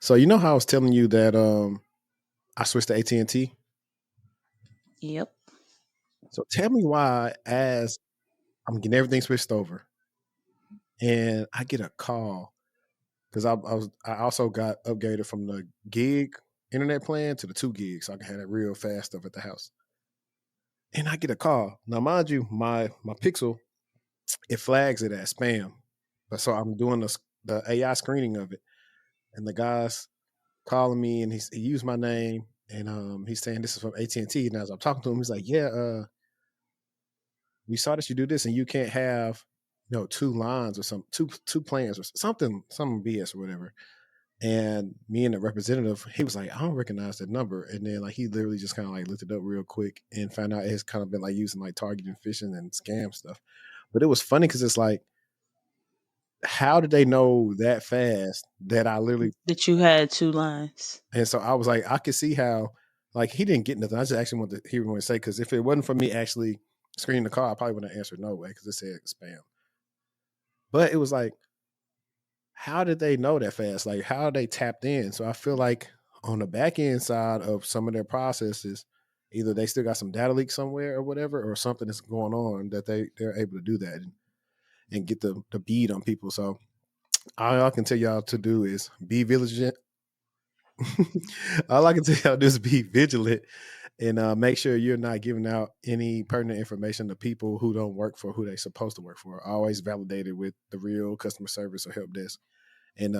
So you know how I was telling you that I switched to AT&T? Yep. So tell me why as I'm getting everything switched over and I get a call because I also got upgraded from the gig internet plan to the 2 gigs so I can have that real fast stuff at the house. And I get a call. Now mind you, my Pixel, it flags it as spam. But so I'm doing the AI screening of it. And the guy's calling me and he used my name and he's saying this is from AT&T. And as I'm talking to him, he's like, yeah, we saw that you do this and you can't have, 2 lines or two plans or something BS or whatever. And me and the representative, he was like, I don't recognize that number. And then like he literally just kind of like looked it up real quick and found out it's kind of been like using like targeting phishing and scam stuff. But it was funny because it's like, how did they know that fast that I literally That you had 2 lines. and so I was like, I could see how like he didn't get nothing. I just actually wanted to hear what he say because if it wasn't for me actually screening the call, I probably wouldn't have answered no way because it said spam. But it was like, how did they know that fast? Like, how they tapped in? So I feel like on the back end side of some of their processes, either they still got some data leak somewhere or whatever, or something is going on that they're able to do that and get the bead on people. So all I can tell y'all to do is be vigilant. All I can tell y'all to do is be vigilant and make sure you're not giving out any pertinent information to people who don't work for who they're supposed to work for. Always validated with the real customer service or help desk. And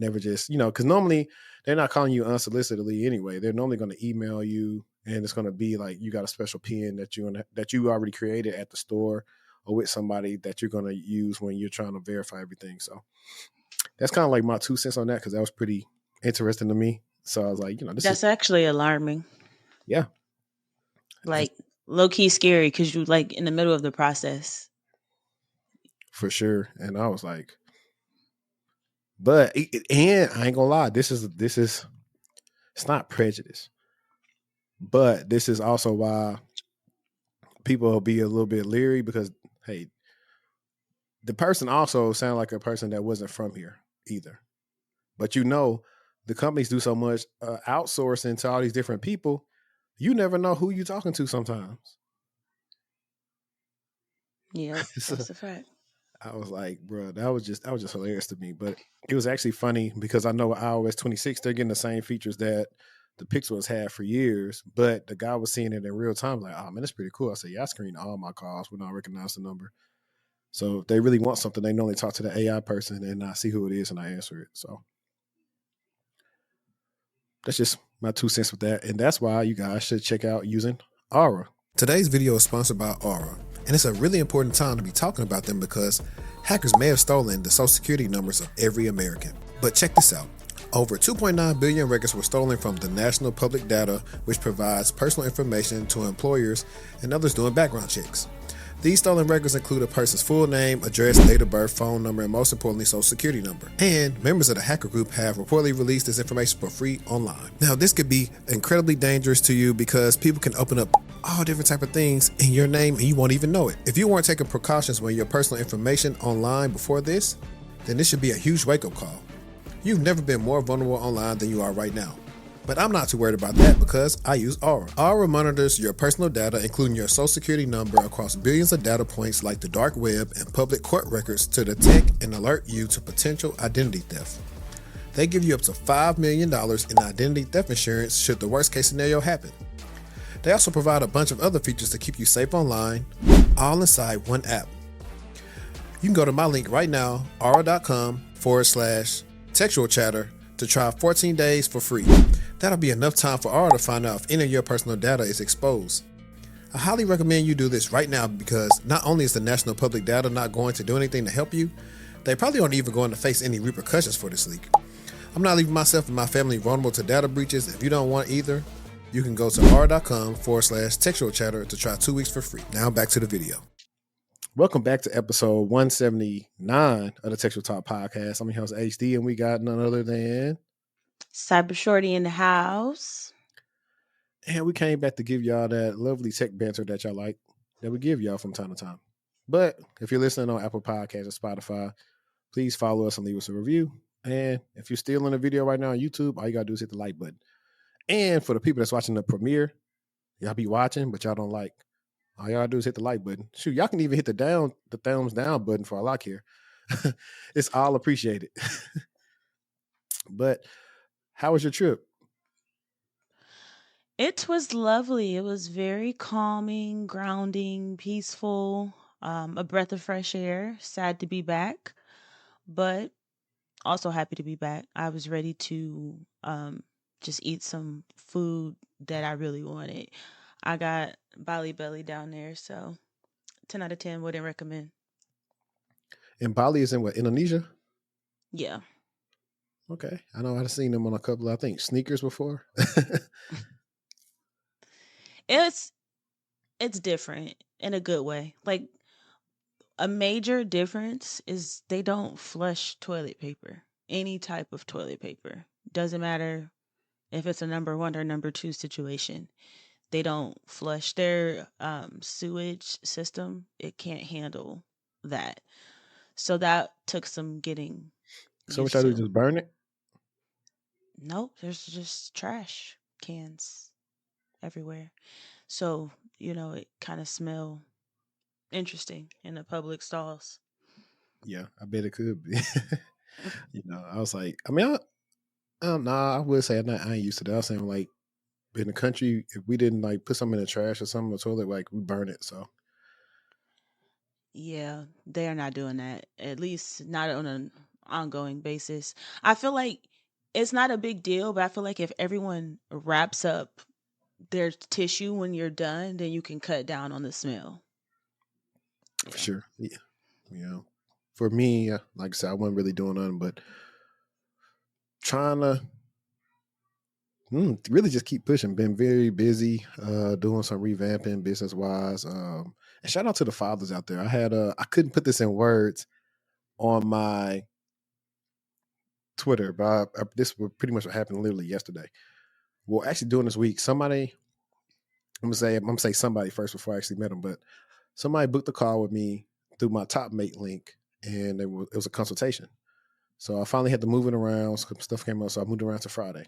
never just, because normally they're not calling you unsolicitedly anyway. They're normally going to email you and it's going to be like you got a special PIN that you already created at the store or with somebody that you're going to use when you're trying to verify everything. So that's kind of like my 2 cents on that because that was pretty interesting to me. So I was like, That's actually alarming. Yeah. Like low key scary because you like in the middle of the process. For sure. And I was like, but and I ain't gonna lie, this is it's not prejudice, but this is also why people will be a little bit leery because hey, the person also sounded like a person that wasn't from here either. But the companies do so much outsourcing to all these different people, you never know who you're talking to sometimes. Yeah, that's a fact. I was like, bro, that was just hilarious to me. But it was actually funny because I know iOS 26, they're getting the same features that the Pixel has had for years, but the guy was seeing it in real time, like, oh man, that's pretty cool. I said, yeah, I screen all my calls when I recognize the number. So if they really want something, they normally talk to the AI person and I see who it is and I answer it. So that's just my 2 cents with that. And that's why you guys should check out using Aura. Today's video is sponsored by Aura. And it's a really important time to be talking about them because hackers may have stolen the Social Security numbers of every American. But check this out. Over 2.9 billion records were stolen from the National Public Data, which provides personal information to employers and others doing background checks. These stolen records include a person's full name, address, date of birth, phone number, and most importantly, social security number. And members of the hacker group have reportedly released this information for free online. Now, this could be incredibly dangerous to you because people can open up all different type of things in your name and you won't even know it. If you weren't taking precautions with your personal information online before this, then this should be a huge wake-up call. You've never been more vulnerable online than you are right now. But I'm not too worried about that because I use Aura. Aura monitors your personal data, including your social security number, across billions of data points like the dark web and public court records to detect and alert you to potential identity theft. They give you up to $5 million in identity theft insurance should the worst case scenario happen. They also provide a bunch of other features to keep you safe online, all inside one app. You can go to my link right now, aura.com/textual chatter, to try 14 days for free. That'll be enough time for Aura to find out if any of your personal data is exposed. I highly recommend you do this right now because not only is the National Public Data not going to do anything to help you, they probably aren't even going to face any repercussions for this leak. I'm not leaving myself and my family vulnerable to data breaches. If you don't want either, you can go to aura.com/textual chatter to try 2 weeks for free. Now back to the video. Welcome back to episode 179 of the TechTual Talk podcast. I'm your host HD and we got none other than Cybershortieee in the house. And we came back to give y'all that lovely tech banter that y'all like, that we give y'all from time to time. But if you're listening on Apple Podcasts or Spotify, please follow us and leave us a review. And if you're still in the video right now on YouTube, all you gotta do is hit the like button. And for the people that's watching the premiere, y'all be watching, but y'all don't like. All y'all do is hit the like button. Shoot, y'all can even hit the thumbs down button for all I care. It's all appreciated. But how was your trip? It was lovely. It was very calming, grounding, peaceful, a breath of fresh air. Sad to be back, but also happy to be back. I was ready to just eat some food that I really wanted. I got Bali belly down there, so 10 out of 10 wouldn't recommend. And Bali is in what, Indonesia? Yeah. Okay. I know I've seen them on a couple of, I think, sneakers before. It's different in a good way. Like, a major difference is they don't flush toilet paper. Any type of toilet paper. Doesn't matter if it's a number 1 or number 2 situation. They don't flush their sewage system. It can't handle that. So that took some getting So what used y'all do? to. Just burn it? Nope, there's just trash cans everywhere. So, it kind of smell interesting in the public stalls. Yeah, I bet it could be. I was like, I mean, I would say I ain't used to that. I was saying like in the country, if we didn't like put something in the trash or something in the toilet, like we burn it. So Yeah, they are not doing that. At least not on an ongoing basis. I feel like it's not a big deal, but I feel like if everyone wraps up their tissue when you're done, then you can cut down on the smell. for Yeah. sure, yeah. For me, like I said, I wasn't really doing nothing but trying to really just keep pushing. Been very busy, doing some revamping business wise. And shout out to the fathers out there. I couldn't put this in words on my Twitter, but this was pretty much what happened literally yesterday. Well, actually, doing this week, somebody I'm gonna say somebody first before I actually met them, but somebody booked a call with me through my top mate link, and it was a consultation. So I finally had to move it around. Some stuff came up, so I moved around to Friday.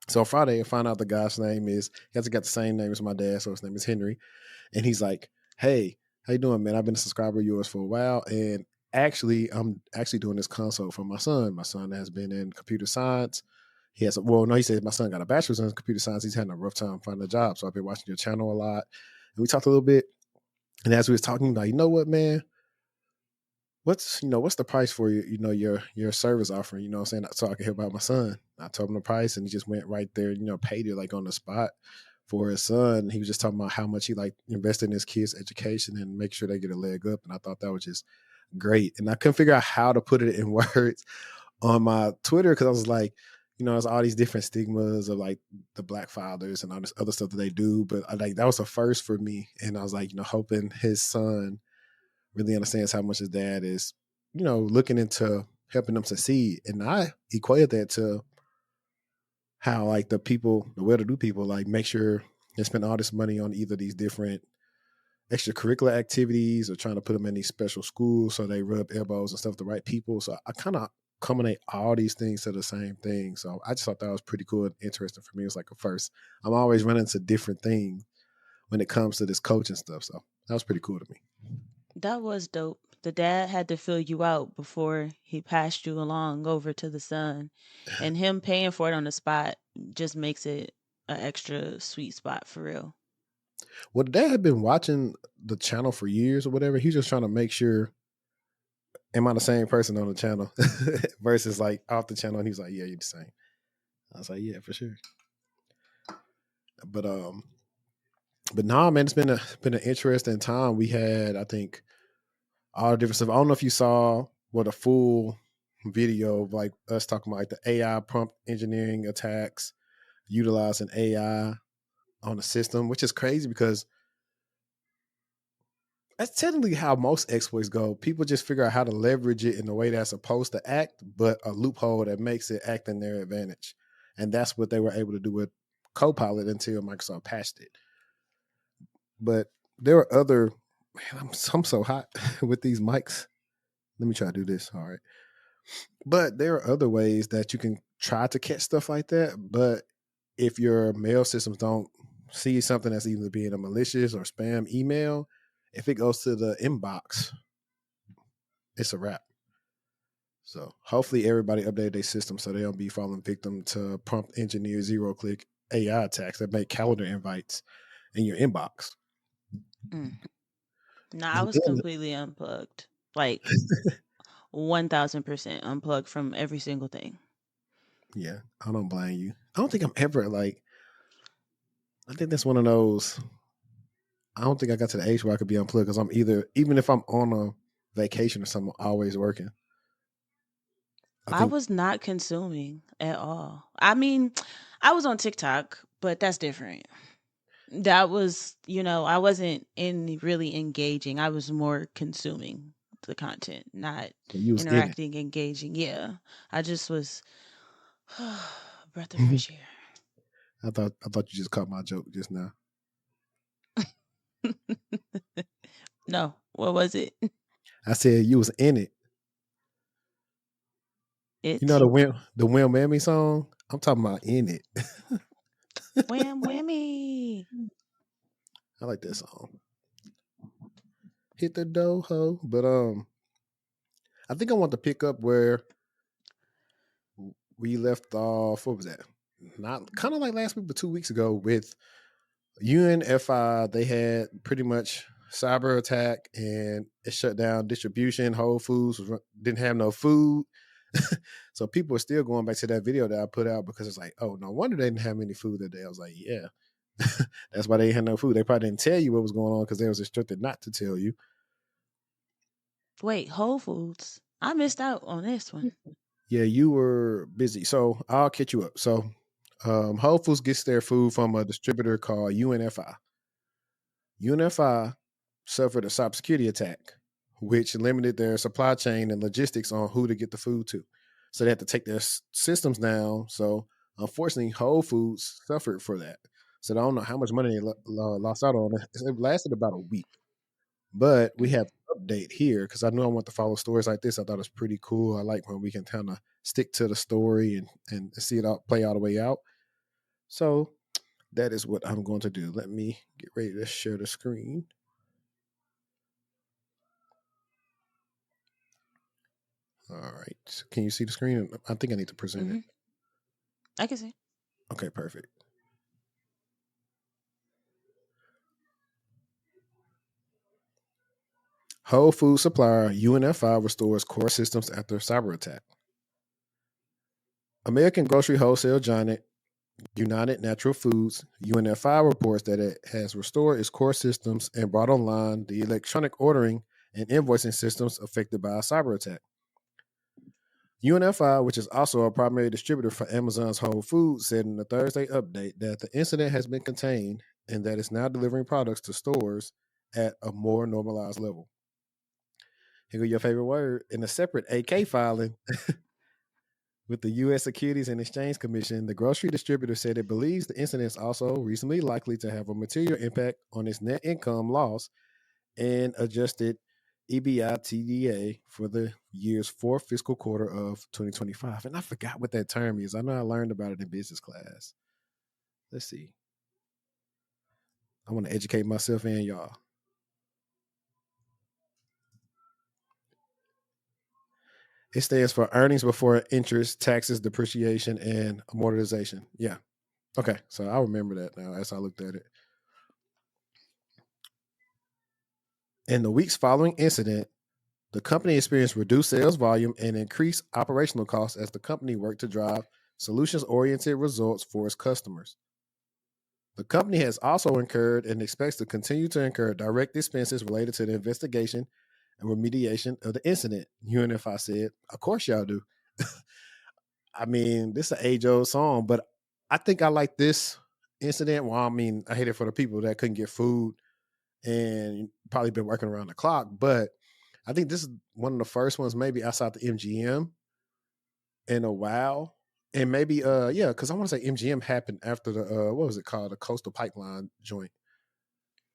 So on Friday, I found out the guy's name he hasn't got the same name as my dad, so his name is Henry. And he's like, "Hey, how you doing, man? I've been a subscriber of yours for a while, and I'm actually doing this consult for my son. My son has been in computer science. He said my son got a bachelor's in computer science. He's having a rough time finding a job. So I've been watching your channel a lot, and we talked a little bit. And as we was talking, like, you know what, man? What's the price for your service offering? You know what I'm saying? So I can help out my son. I told him the price, and he just went right there. Paid it like on the spot for his son. He was just talking about how much he like invested in his kids' education and make sure they get a leg up. And I thought that was just great. And I couldn't figure out how to put it in words on my Twitter because I was like, there's all these different stigmas of like the Black fathers and all this other stuff that they do. But that was a first for me. And I was like, hoping his son really understands how much his dad is, looking into helping them succeed. And I equated that to how like the well-to-do people like make sure they spend all this money on either these different extracurricular activities or trying to put them in these special schools so they rub elbows and stuff with the right people. So I kind of culminate all these things to the same thing. So I just thought that was pretty cool and interesting for me. It was like a first. I'm always running into different things when it comes to this coaching stuff. So that was pretty cool to me. That was dope. The dad had to fill you out before he passed you along over to the son. And him paying for it on the spot just makes it an extra sweet spot for real. Well, the dad had been watching the channel for years or whatever. He's just trying to make sure, am I the same person on the channel versus like off the channel? And he was like, yeah, you're the same. I was like, yeah, for sure. But nah, man, it's been an interesting time. We had, I think, all the different stuff. I don't know if you saw what a full video of like us talking about like the AI prompt engineering attacks, utilizing AI on the system, which is crazy because that's technically how most exploits go. People just figure out how to leverage it in the way that's supposed to act, but a loophole that makes it act in their advantage. And that's what they were able to do with Copilot until Microsoft patched it. But there were man, I'm so hot with these mics. Let me try to do this. All right. But there are other ways that you can try to catch stuff like that. But if your mail systems don't see something that's either being a malicious or spam email, if it goes to the inbox, it's a wrap. So hopefully everybody updated their system so they don't be falling victim to prompt engineer zero click AI attacks that make calendar invites in your inbox. Mm. No, I And was then, completely unplugged. Like 1000% unplugged from every single thing. yeah, I don't blame you. I don't think I'm ever like, I think that's one of those. I don't think I got to the age where I could be unplugged because I'm either, even if I'm on a vacation or something, I'm always working. I I think was not consuming at all. I mean, I was on TikTok, but that's different. That was, I wasn't in really engaging. I was more consuming the content, not you was in it. interacting, engaging. Yeah. I just was breath of fresh air. I thought you just caught my joke just now. No, what was it? I said you was in it. You know It. the Wham Mammy song? I'm talking about in it. Wham whammy. I like that song. Hit the dough ho. But I think I want to pick up where we left off. What was that? Not kind of like last week, but 2 weeks ago with UNFI. They had pretty much cyber attack and it shut down distribution. Whole Foods didn't have no food. So people are still going back to that video that I put out because it's like, oh, no wonder they didn't have any food that day. I was like, yeah, that's why they had no food. They probably didn't tell you what was going on because they was instructed not to tell you. Wait, Whole Foods. I missed out on this one. Yeah, you were busy. So I'll catch you up. So Whole Foods gets their food from a distributor called UNFI. UNFI suffered a cybersecurity attack, which limited their supply chain and logistics on who to get the food to. So they had to take their systems down. So unfortunately, Whole Foods suffered for that. So I don't know how much money they lost out on it. It lasted about a week. But we have an update here because I knew I want to follow stories like this. I thought it was pretty cool. I like when we can kind of stick to the story and see it out play all the way out. So that is what I'm going to do. Let me get ready to share the screen. All right. Can you see the screen? I think I need to present it. I can see. Okay, perfect. Whole Food supplier UNFI restores core systems after cyber attack. American grocery wholesale giant United Natural Foods UNFI reports that it has restored its core systems and brought online the electronic ordering and invoicing systems affected by a cyber attack. UNFI, which is also a primary distributor for Amazon's Whole Foods, said in the Thursday update that the incident has been contained and that it's now delivering products to stores at a more normalized level. Here go your favorite word. In a separate AK filing with the U.S. Securities and Exchange Commission, the grocery distributor said it believes the incident is also reasonably likely to have a material impact on its net income loss and adjusted EBITDA for the year's fourth fiscal quarter of 2025. And I forgot what that term is. I know I learned about it in business class. Let's see. I want to educate myself and y'all. It stands for earnings before interest, taxes, depreciation, and amortization. Yeah. Okay. So I remember that now as I looked at it. In the weeks following incident, the company experienced reduced sales volume and increased operational costs as the company worked to drive solutions-oriented results for its customers. The company has also incurred and expects to continue to incur direct expenses related to the investigation and remediation of the incident, UNFI said. Of course y'all do. I mean, this is an age-old song, but I think I like this incident. Well, I mean, I hate it for the people that couldn't get food and probably been working around the clock, but I think this is one of the first ones, maybe outside the MGM in a while. And maybe because I want to say MGM happened after the what was it called? The coastal pipeline joint.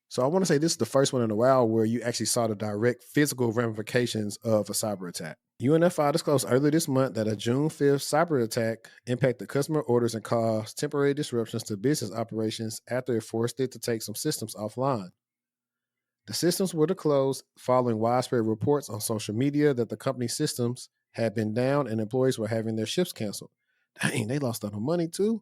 So I want to say this is the first one in a while where you actually saw the direct physical ramifications of a cyber attack. UNFI disclosed earlier this month that a June 5th cyber attack impacted customer orders and caused temporary disruptions to business operations after it forced it to take some systems offline. The systems were to close following widespread reports on social media that the company's systems had been down and employees were having their shifts canceled. Dang, they lost all the money too.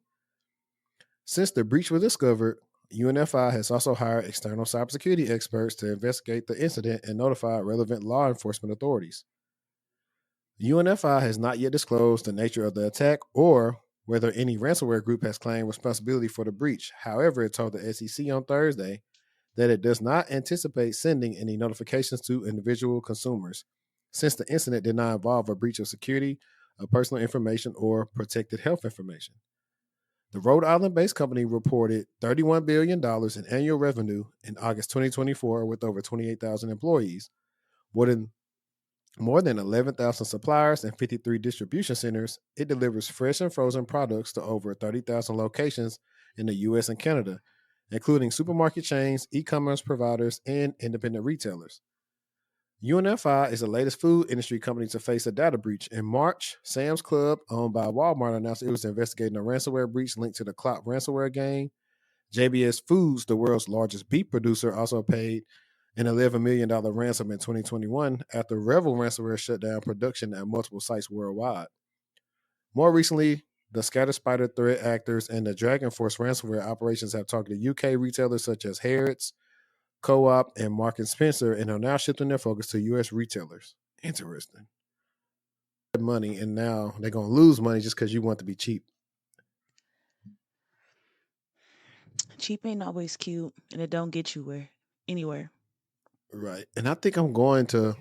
Since the breach was discovered, UNFI has also hired external cybersecurity experts to investigate the incident and notify relevant law enforcement authorities. UNFI has not yet disclosed the nature of the attack or whether any ransomware group has claimed responsibility for the breach. However, it told the SEC on Thursday that it does not anticipate sending any notifications to individual consumers, since the incident did not involve a breach of security, of personal information, or protected health information. The Rhode Island-based company reported $31 billion in annual revenue in August 2024 with over 28,000 employees. More than 11,000 suppliers and 53 distribution centers, it delivers fresh and frozen products to over 30,000 locations in the U.S. and Canada, including supermarket chains, e-commerce providers, and independent retailers. UNFI is the latest food industry company to face a data breach. In March, Sam's Club, owned by Walmart, announced it was investigating a ransomware breach linked to the Clout ransomware game. JBS Foods, the world's largest beef producer, also paid an $11 million ransom in 2021 after Revel ransomware shut down production at multiple sites worldwide. More recently, the Scatter Spider threat actors and the Dragon Force ransomware operations have targeted UK retailers such as Harrods, Co-op, and Mark and Spencer, and are now shifting their focus to U.S. retailers. Interesting. Money, and now they're going to lose money just because you want to be cheap. Cheap ain't always cute, and it don't get you anywhere. Right. And I think I'm going to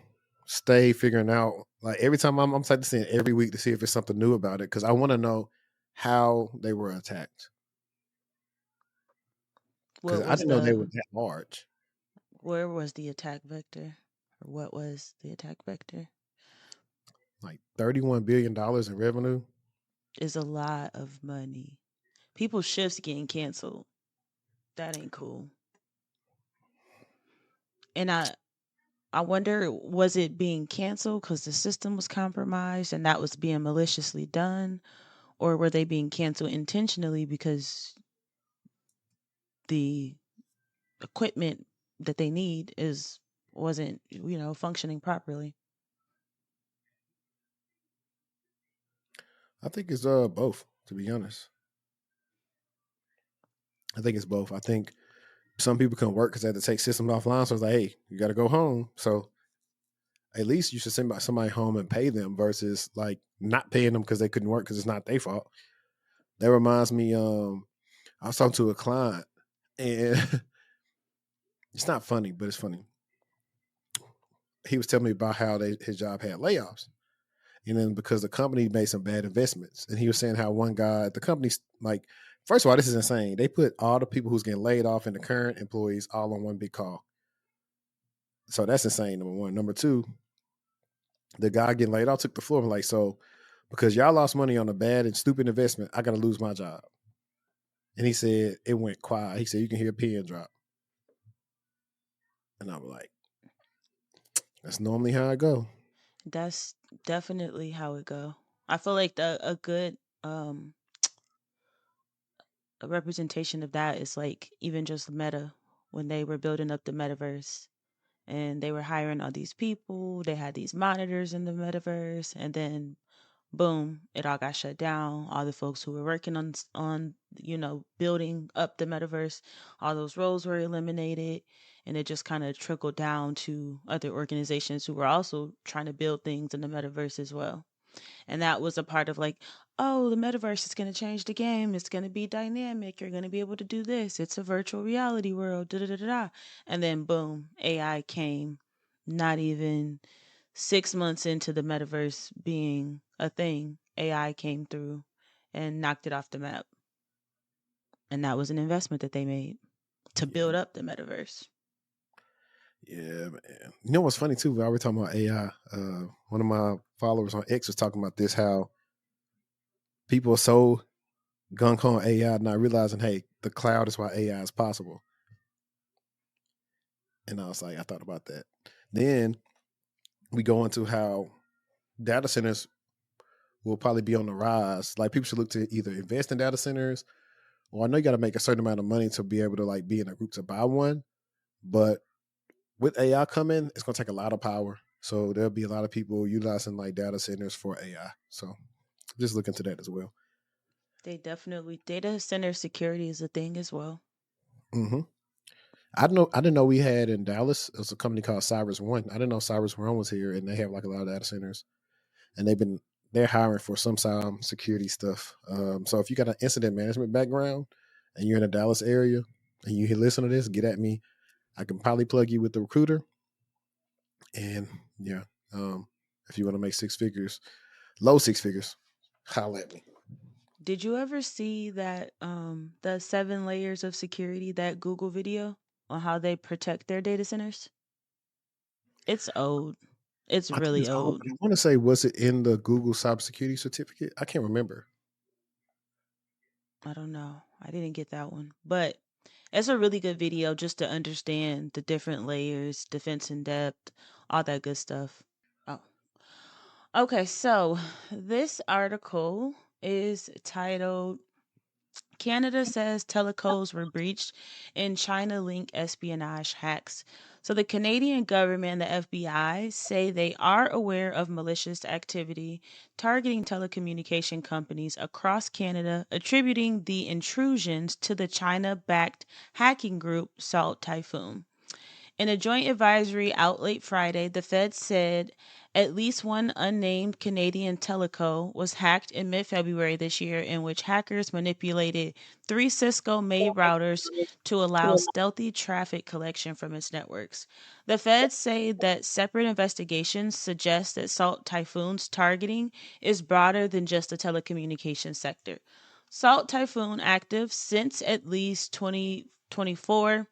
stay figuring out, like every time I'm excited to see it every week to see if there's something new about it, because I want to know how they were attacked. Because I didn't know they were that large. Where was the attack vector? Or what was the attack vector? Like $31 billion in revenue is a lot of money. People's shifts getting canceled. That ain't cool. And I wonder, was it being canceled because the system was compromised and that was being maliciously done? Or were they being canceled intentionally because the equipment that they need wasn't functioning properly? I think it's both, to be honest. I think it's both. I think some people can work because they have to take systems offline. So it's like, hey, you got to go home. So at least you should send somebody home and pay them versus like not paying them because they couldn't work because it's not their fault. That reminds me, I was talking to a client and it's not funny, but it's funny. He was telling me about how his job had layoffs. And then because the company made some bad investments. And he was saying how one guy at the company, like, first of all, this is insane. They put all the people who's getting laid off and the current employees all on one big call. So that's insane, number one. Number two, the guy getting laid off took the floor and like, so because y'all lost money on a bad and stupid investment, I got to lose my job. And he said it went quiet. He said you can hear a pin drop. And I was like, that's normally how I go. That's definitely how it go. I feel like a good a representation of that is like even just Meta when they were building up the metaverse and they were hiring all these people. They had these monitors in the metaverse, and then boom, it all got shut down. All the folks who were working on building up the metaverse, all those roles were eliminated, and it just kind of trickled down to other organizations who were also trying to build things in the metaverse as well. And that was a part of like, oh, the metaverse is going to change the game. It's going to be dynamic. You're going to be able to do this. It's a virtual reality world. Da da da da. And then boom, AI came. Not even 6 months into the metaverse being a thing, AI came through and knocked it off the map. And that was an investment that they made to build up the metaverse. Yeah, man. You know what's funny too? While we're talking about AI, one of my followers on X was talking about this, how people are so gung-ho on AI not realizing, hey, the cloud is why AI is possible. And I was like, I thought about that. Then we go into how data centers will probably be on the rise. Like people should look to either invest in data centers, or I know you got to make a certain amount of money to be able to like be in a group to buy one. But with AI coming, it's going to take a lot of power. So there'll be a lot of people utilizing like data centers for AI. So just look into that as well. They definitely data center security is a thing as well. Mm-hmm. I didn't know we had in Dallas. It was a company called CybersOne. I didn't know CybersOne was here, and they have like a lot of data centers, and they're hiring for some security stuff. So if you got an incident management background and you're in the Dallas area and you listen to this, get at me. I can probably plug you with the recruiter. And yeah, if you want to make six figures, low six figures, holla at me. Did you ever see that the 7 layers of security, that Google video on how they protect their data centers? It's old. It's I think really it's all. old. I want to say, was it in the Google cybersecurity certificate? I can't remember. I don't know. I didn't get that one. But it's a really good video just to understand the different layers, defense in depth, all that good stuff. Oh. Okay, so this article is titled Canada says telecoms were breached in China link espionage hacks. So, the Canadian government and the FBI say they are aware of malicious activity targeting telecommunication companies across Canada, attributing the intrusions to the China backed hacking group Salt Typhoon. In a joint advisory out late Friday, the Fed said at least one unnamed Canadian teleco was hacked in mid February this year, in which hackers manipulated 3 Cisco made routers to allow stealthy traffic collection from its networks. The Feds say that separate investigations suggest that Salt Typhoon's targeting is broader than just the telecommunications sector. Salt Typhoon, active since at least 2024,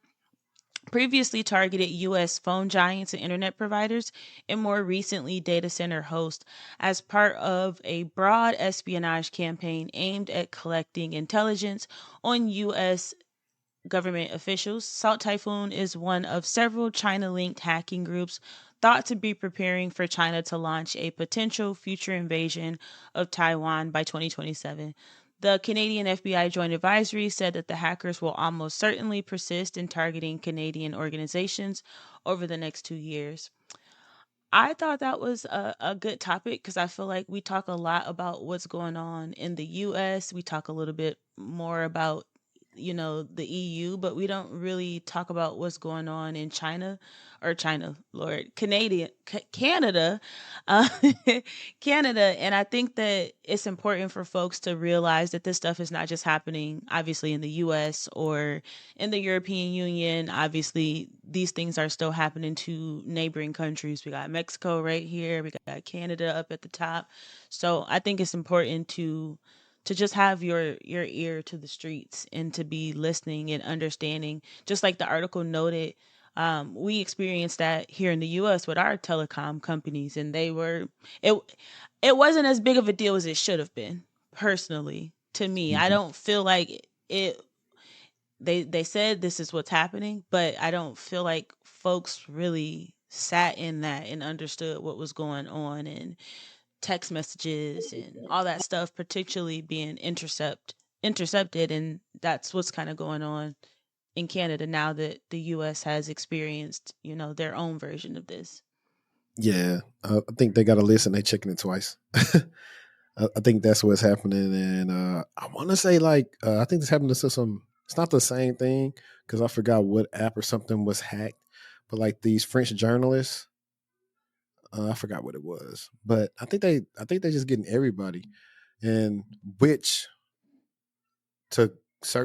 previously targeted U.S. phone giants and internet providers, and more recently data center hosts, as part of a broad espionage campaign aimed at collecting intelligence on U.S. government officials. Salt Typhoon is one of several China linked hacking groups thought to be preparing for China to launch a potential future invasion of Taiwan by 2027. The Canadian FBI Joint Advisory said that the hackers will almost certainly persist in targeting Canadian organizations over the next 2 years. I thought that was a good topic because I feel like we talk a lot about what's going on in the US. We talk a little bit more about, the EU, but we don't really talk about what's going on in China, Lord, Canada, uh, Canada. And I think that it's important for folks to realize that this stuff is not just happening, obviously, in the US or in the European Union. Obviously, these things are still happening to neighboring countries. We got Mexico right here. We got Canada up at the top. So I think it's important to just have your ear to the streets and to be listening and understanding. Just like the article noted, we experienced that here in the U.S. with our telecom companies, and it it wasn't as big of a deal as it should have been. Personally, to me, I Mhm. don't feel like it they said this is what's happening, but I don't feel like folks really sat in that and understood what was going on, and text messages and all that stuff particularly being intercepted, and that's what's kind of going on in Canada now that the US has experienced, their own version of this. Yeah, I think they got to listen. They checking it twice. I think that's what's happening, and I want to say like I think this happened to some. It's not the same thing because I forgot what app or something was hacked, but like these French journalists, I forgot what it was, but I think they're just getting everybody, and which to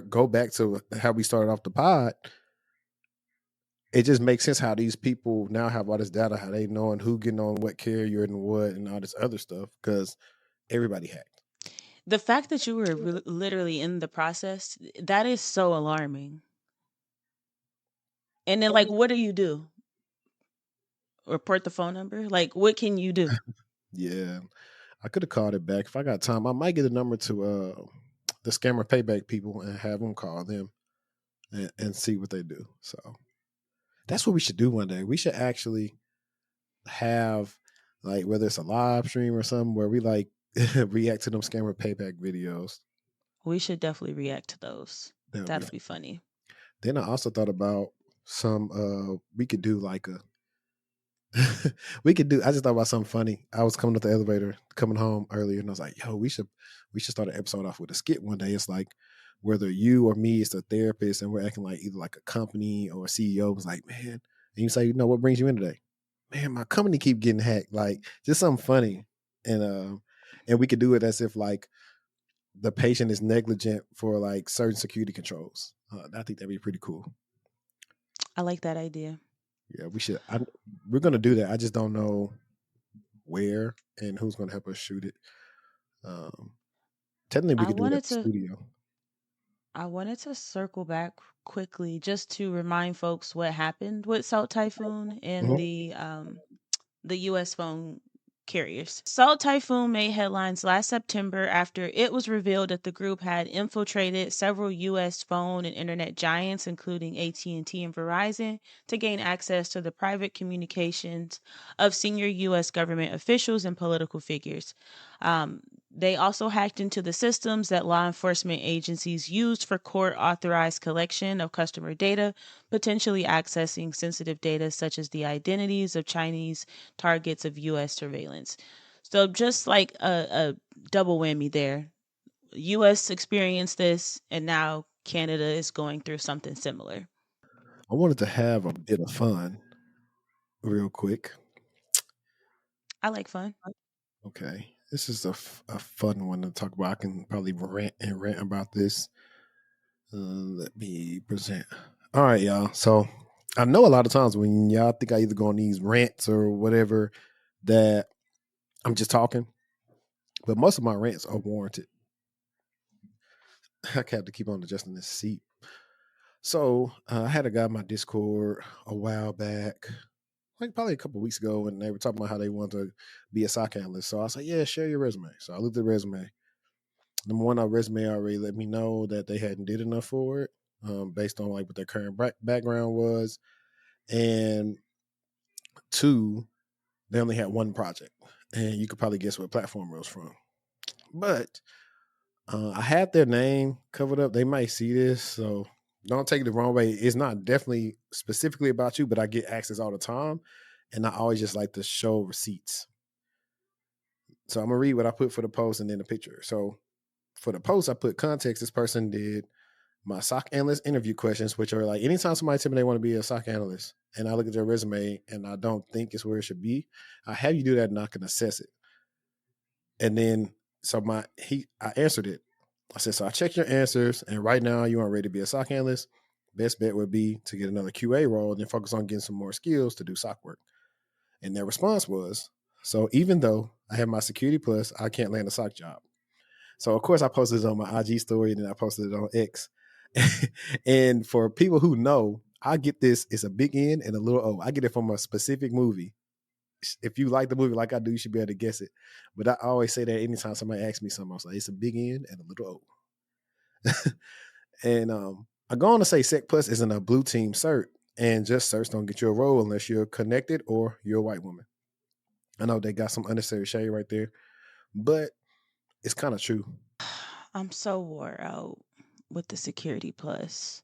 go back to how we started off the pod, it just makes sense how these people now have all this data, how they knowing who getting on what carrier and what and all this other stuff because everybody hacked. The fact that you were literally in the process, that is so alarming. And then, like, what do you do? Report the phone number? Like, what can you do? Yeah, I could have called it back if I got time. I might get a number to the scammer payback people and have them call them and see what they do. So That's what we should do one day. We should actually have, like, whether it's a live stream or something where we like react to them scammer payback videos. We should definitely react to those. That would That'll be funny. Then I also thought about some we could do like a I just thought about something funny. I was coming up the elevator, coming home earlier, and I was like, yo, we should start an episode off with a skit one day. It's like whether you or me is the therapist and we're acting like either like a company or a CEO was like, man, and you say, what brings you in today? Man, my company keep getting hacked. Like just something funny. And we could do it as if like the patient is negligent for like certain security controls. I think that'd be pretty cool. I like that idea. Yeah, we should. We're gonna do that. I just don't know where and who's gonna help us shoot it. Technically, we could do it at the studio. I wanted to circle back quickly just to remind folks what happened with Salt Typhoon and the U.S. phone carriers. Salt Typhoon made headlines last September after it was revealed that the group had infiltrated several U.S. phone and internet giants, including AT&T and Verizon, to gain access to the private communications of senior U.S. government officials and political figures. They also hacked into the systems that law enforcement agencies used for court-authorized collection of customer data, potentially accessing sensitive data such as the identities of Chinese targets of U.S. surveillance. So just like a double whammy there. U.S. experienced this, and now Canada is going through something similar. I wanted to have a bit of fun real quick. I like fun. Okay. This is a fun one to talk about. I can probably rant about this. Let me present. All right, y'all. So I know a lot of times when y'all think I either go on these rants or whatever that I'm just talking, but most of my rants are warranted. I have to keep on adjusting this seat. So I had a guy in my Discord a while back, like probably a couple of weeks ago, and they were talking about how they want to be a SOC analyst. So I was like, yeah, share your resume. So I looked at the resume. Number one, our resume already let me know that they hadn't did enough for it, based on like what their current background was. And two, they only had one project. And you could probably guess what platform it was from. But I had their name covered up. They might see this, so don't take it the wrong way. It's not definitely specifically about you, but I get access all the time, and I always just like to show receipts. So I'm gonna read what I put for the post and then the picture. So for the post, I put context. This person did my SOC analyst interview questions, which are like anytime somebody tell me they want to be a SOC analyst, and I look at their resume and I don't think it's where it should be, I have you do that and I can assess it. And then so I answered it. I said, so I checked your answers, and right now you aren't ready to be a SOC analyst. Best bet would be to get another QA role and then focus on getting some more skills to do SOC work. And their response was, so even though I have my Security Plus, I can't land a SOC job. So of course I posted it on my IG story and then I posted it on X. And for people who know, I get this, it's a big N and a little O. I get it from a specific movie. If you like the movie like I do, you should be able to guess it. But I always say that anytime somebody asks me something, I was like, it's a big N and a little O. And I go on to say Sec Plus isn't a blue team cert, and just certs don't get you a role unless you're connected or you're a white woman. I know they got some unnecessary shade right there, but it's kind of true. I'm so wore out with the Security Plus.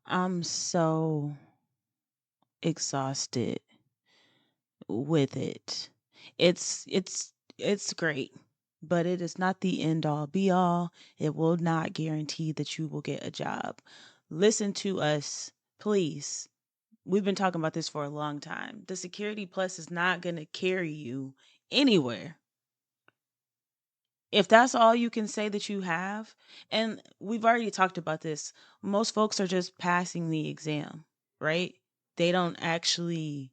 I'm so exhausted with it. It's great, but it is not the end all be all. It will not guarantee that you will get a job. Listen to us, please. We've been talking about this for a long time. The Security Plus is not going to carry you anywhere. If that's all you can say that you have, and we've already talked about this, most folks are just passing the exam, right? They don't actually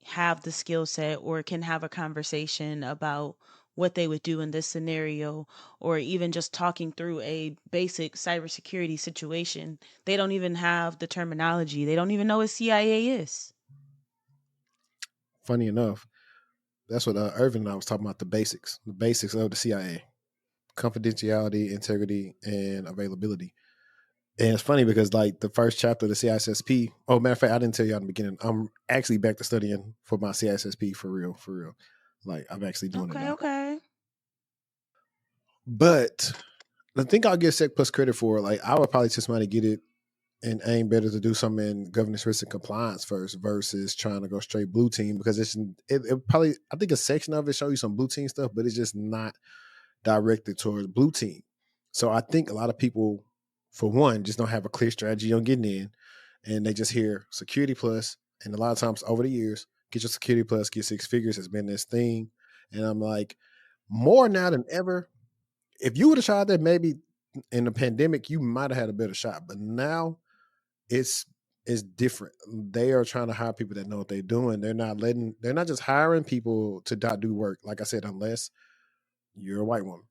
have the skill set or can have a conversation about what they would do in this scenario, or even just talking through a basic cybersecurity situation. They don't even have the terminology. They don't even know what CIA is. Funny enough, that's what Irvin and I was talking about, the basics of the CIA: confidentiality, integrity, and availability. And it's funny because like the first chapter of the CISSP, oh, matter of fact, I didn't tell you in the beginning. I'm actually back to studying for my CISSP for real, for real. Like I'm actually doing it now. Okay. But the thing I'll give Sec Plus credit for, like I would probably tell somebody to get it and aim better to do something in governance, risk, and compliance first versus trying to go straight blue team, because it probably, I think a section of it show you some blue team stuff, but it's just not directed towards blue team. So I think a lot of people, for one, just don't have a clear strategy on getting in, and they just hear security plus, and a lot of times over the years, get your security plus, get six figures has been this thing, and I'm like, more now than ever. If you would have tried that maybe in the pandemic, you might have had a better shot, but now it's different. They are trying to hire people that know what they're doing. They're not just hiring people to not do work. Like I said, unless you're a white woman.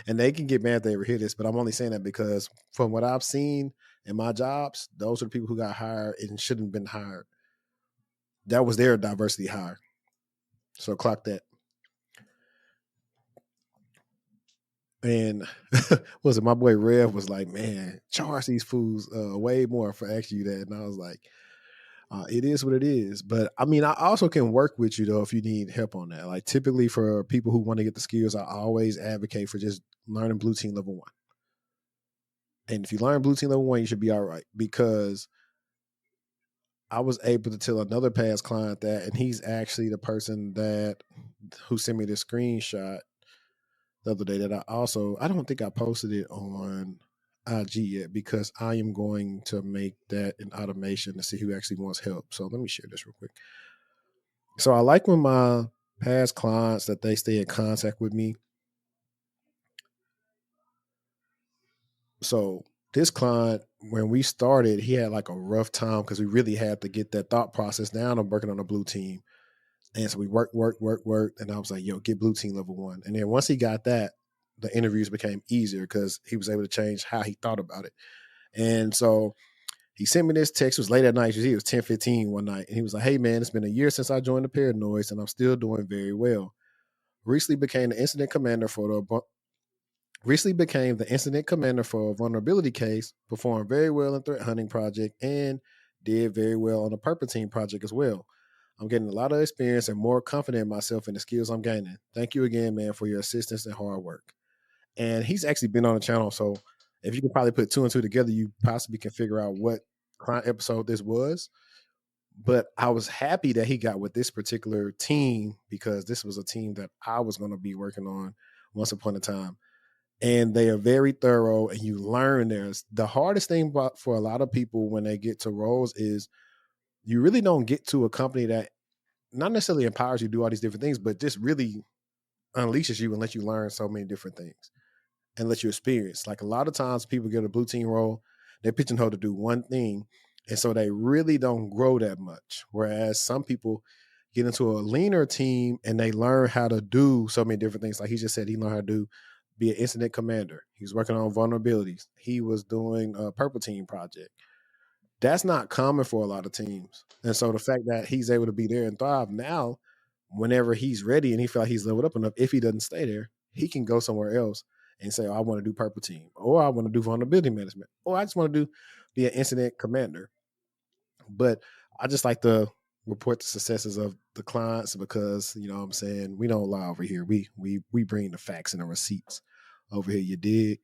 And they can get mad if they ever hear this, but I'm only saying that because from what I've seen in my jobs, those are the people who got hired and shouldn't have been hired. That was their diversity hire. So clock that. And was it my boy Rev was like, man, charge these fools way more for asking you that. And I was like, it is what it is. But I mean, I also can work with you though if you need help on that. Like typically for people who want to get the skills, I always advocate for just learning blue team level 1. And if you learn blue team level 1, you should be all right, because I was able to tell another past client that, and he's actually the person who sent me this screenshot the other day that I don't think I posted it on IG yet, because I am going to make that an automation to see who actually wants help. So let me share this real quick. So I like when my past clients that they stay in contact with me. So this client, when we started, he had like a rough time because we really had to get that thought process down of working on a blue team. And so we worked. And I was like, yo, get blue team level 1. And then once he got that, the interviews became easier because he was able to change how he thought about it. And so he sent me this text. It was late at night. It was 10:15 one night. And he was like, hey, man, it's been a year since I joined the Paranoids, and I'm still doing very well. Recently became the incident commander for a vulnerability case, performed very well in threat hunting project, and did very well on a purple team project as well. I'm getting a lot of experience and more confident in myself and the skills I'm gaining. Thank you again, man, for your assistance and hard work. And he's actually been on the channel, so if you can probably put 2 and 2 together, you possibly can figure out what client episode this was. But I was happy that he got with this particular team, because this was a team that I was going to be working on once upon a time. And they are very thorough, and you learn the hardest thing for a lot of people when they get to roles is you really don't get to a company that not necessarily empowers you to do all these different things, but just really unleashes you and lets you learn so many different things and let you experience. Like a lot of times people get a blue team role, they're pigeonholed to do one thing, and so they really don't grow that much. Whereas some people get into a leaner team and they learn how to do so many different things. Like he just said, he learned how to be an incident commander. He was working on vulnerabilities. He was doing a purple team project. That's not common for a lot of teams. And so the fact that he's able to be there and thrive now, whenever he's ready and he feels like he's leveled up enough, if he doesn't stay there, he can go somewhere else and say, oh, I want to do purple team, or I want to do vulnerability management, or I just want to be an incident commander. But I just like to report the successes of the clients, because, you know what I'm saying, we don't lie over here. We bring the facts and the receipts over here. You dig?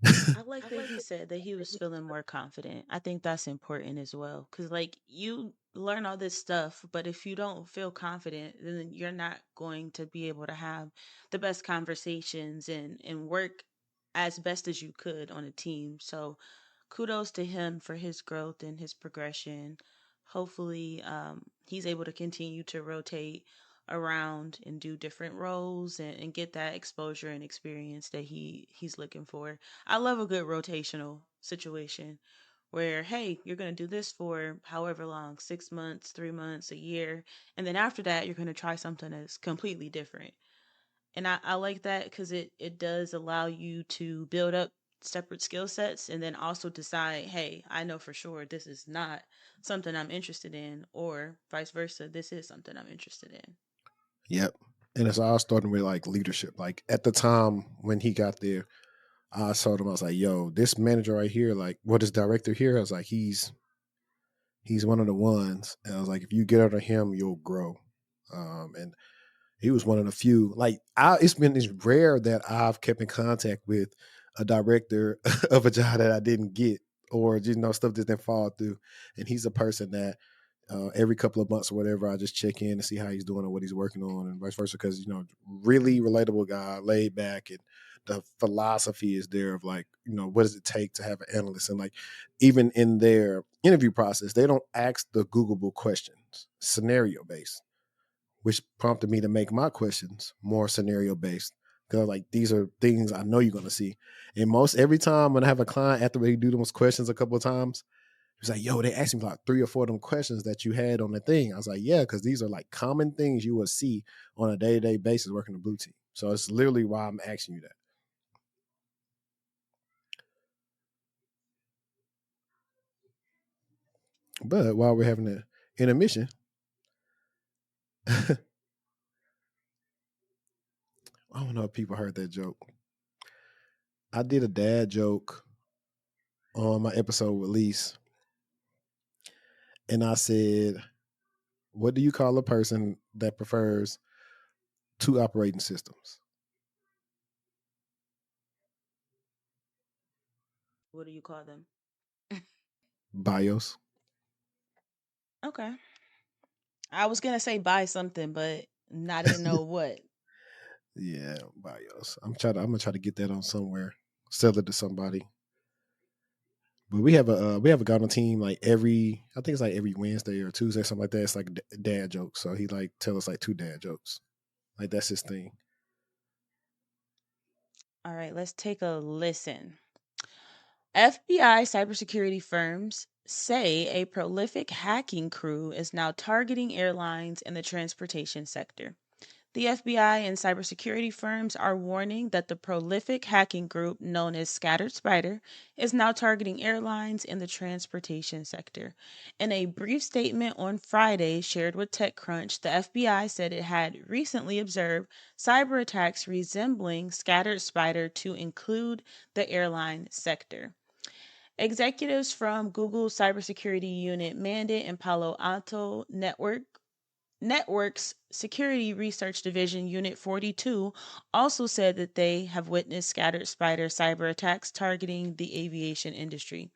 I like that he said that he was feeling more confident. I think that's important as well. Because, like, you learn all this stuff, but if you don't feel confident, then you're not going to be able to have the best conversations and work as best as you could on a team. So, kudos to him for his growth and his progression. Hopefully, he's able to continue to rotate around and do different roles and get that exposure and experience that he's looking for. I love a good rotational situation where, hey, you're going to do this for however long, 6 months, 3 months, a year. And then after that, you're going to try something that's completely different. And I like that because it does allow you to build up separate skill sets and then also decide, hey, I know for sure this is not something I'm interested in, or vice versa, this is something I'm interested in. Yep. And it's all starting with like leadership. Like at the time when he got there, I told him, I was like, yo, this manager right here, like, what is director here? I was like, he's one of the ones. And I was like, if you get under him, you'll grow. And he was one of the few. Like, it's rare that I've kept in contact with a director of a job that I didn't get, or stuff that didn't fall through. And he's a person that every couple of months or whatever, I just check in and see how he's doing and what he's working on, and vice versa. Because really relatable guy, laid back, and the philosophy is there of like, what does it take to have an analyst, and like even in their interview process, they don't ask the Googleable questions, scenario based, which prompted me to make my questions more scenario based. Because like these are things I know you're gonna see, and most every time when I have a client after we do those questions a couple of times, he's like, yo, they asked me like 3 or 4 of them questions that you had on the thing. I was like, yeah, because these are like common things you will see on a day-to-day basis working the blue team. So it's literally why I'm asking you that. But while we're having an intermission, I don't know if people heard that joke. I did a dad joke on my episode with Lise. And I said, what do you call a person that prefers 2 operating systems? What do you call them? BIOS. Okay. I was gonna say buy something, but I didn't know what. Yeah, BIOS. I'm gonna try to get that on somewhere. Sell it to somebody. But we have a guy on the team like I think it's like every Wednesday or Tuesday, something like that. It's like dad jokes. So he like tell us like 2 dad jokes. Like that's his thing. All right, let's take a listen. FBI cybersecurity firms say a prolific hacking crew is now targeting airlines and the transportation sector. The FBI and cybersecurity firms are warning that the prolific hacking group known as Scattered Spider is now targeting airlines in the transportation sector. In a brief statement on Friday shared with TechCrunch, the FBI said it had recently observed cyber attacks resembling Scattered Spider to include the airline sector. Executives from Google's cybersecurity unit Mandate and Palo Alto Network's Security Research Division Unit 42 also said that they have witnessed Scattered Spider cyber attacks targeting the aviation industry.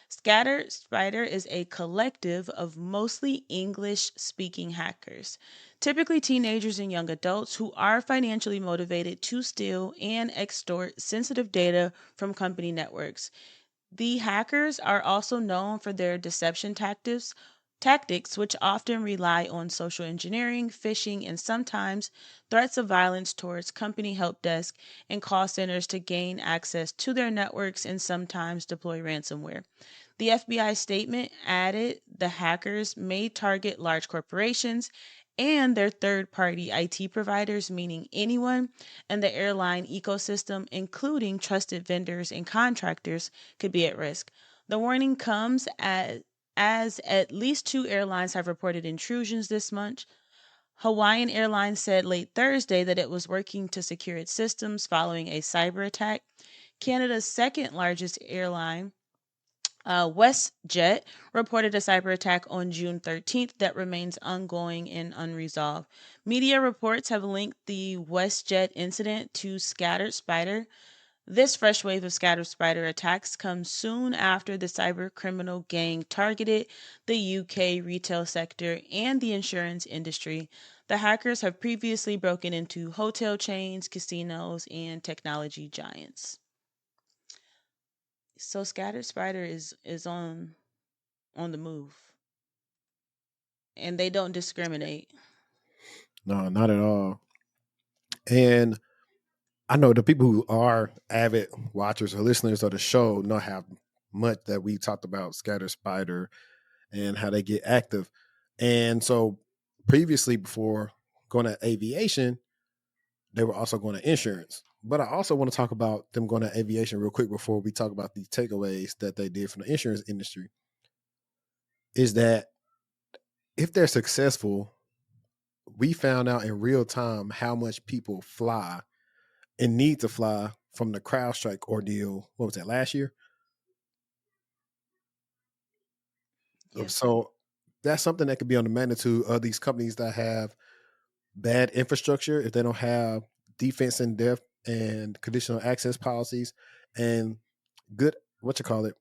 Scattered Spider is a collective of mostly English speaking hackers, typically teenagers and young adults who are financially motivated to steal and extort sensitive data from company networks. The hackers are also known for their deception tactics, which often rely on social engineering, phishing, and sometimes threats of violence towards company help desk and call centers to gain access to their networks and sometimes deploy ransomware. The FBI statement added the hackers may target large corporations and their third party IT providers, meaning anyone in the airline ecosystem, including trusted vendors and contractors, could be at risk. The warning comes as at least 2 airlines have reported intrusions this month. Hawaiian Airlines said late Thursday that it was working to secure its systems following a cyber attack. Canada's second largest airline, WestJet, reported a cyber attack on June 13th that remains ongoing and unresolved. Media reports have linked the WestJet incident to Scattered Spider. This fresh wave of Scattered Spider attacks comes soon after the cyber criminal gang targeted the UK retail sector and the insurance industry. The hackers have previously broken into hotel chains, casinos, and technology giants. So Scattered Spider is on the move, and they don't discriminate. No, not at all. And I know the people who are avid watchers or listeners of the show know how much that we talked about Scatter Spider and how they get active. And so previously, before going to aviation, they were also going to insurance. But I also want to talk about them going to aviation real quick before we talk about the takeaways that they did from the insurance industry. Is that if they're successful, we found out in real time how much people fly and need to fly from the CrowdStrike ordeal. What was that, last year? Yeah. So that's something that could be on the magnitude of these companies that have bad infrastructure, if they don't have defense in depth and conditional access policies and good, what's the word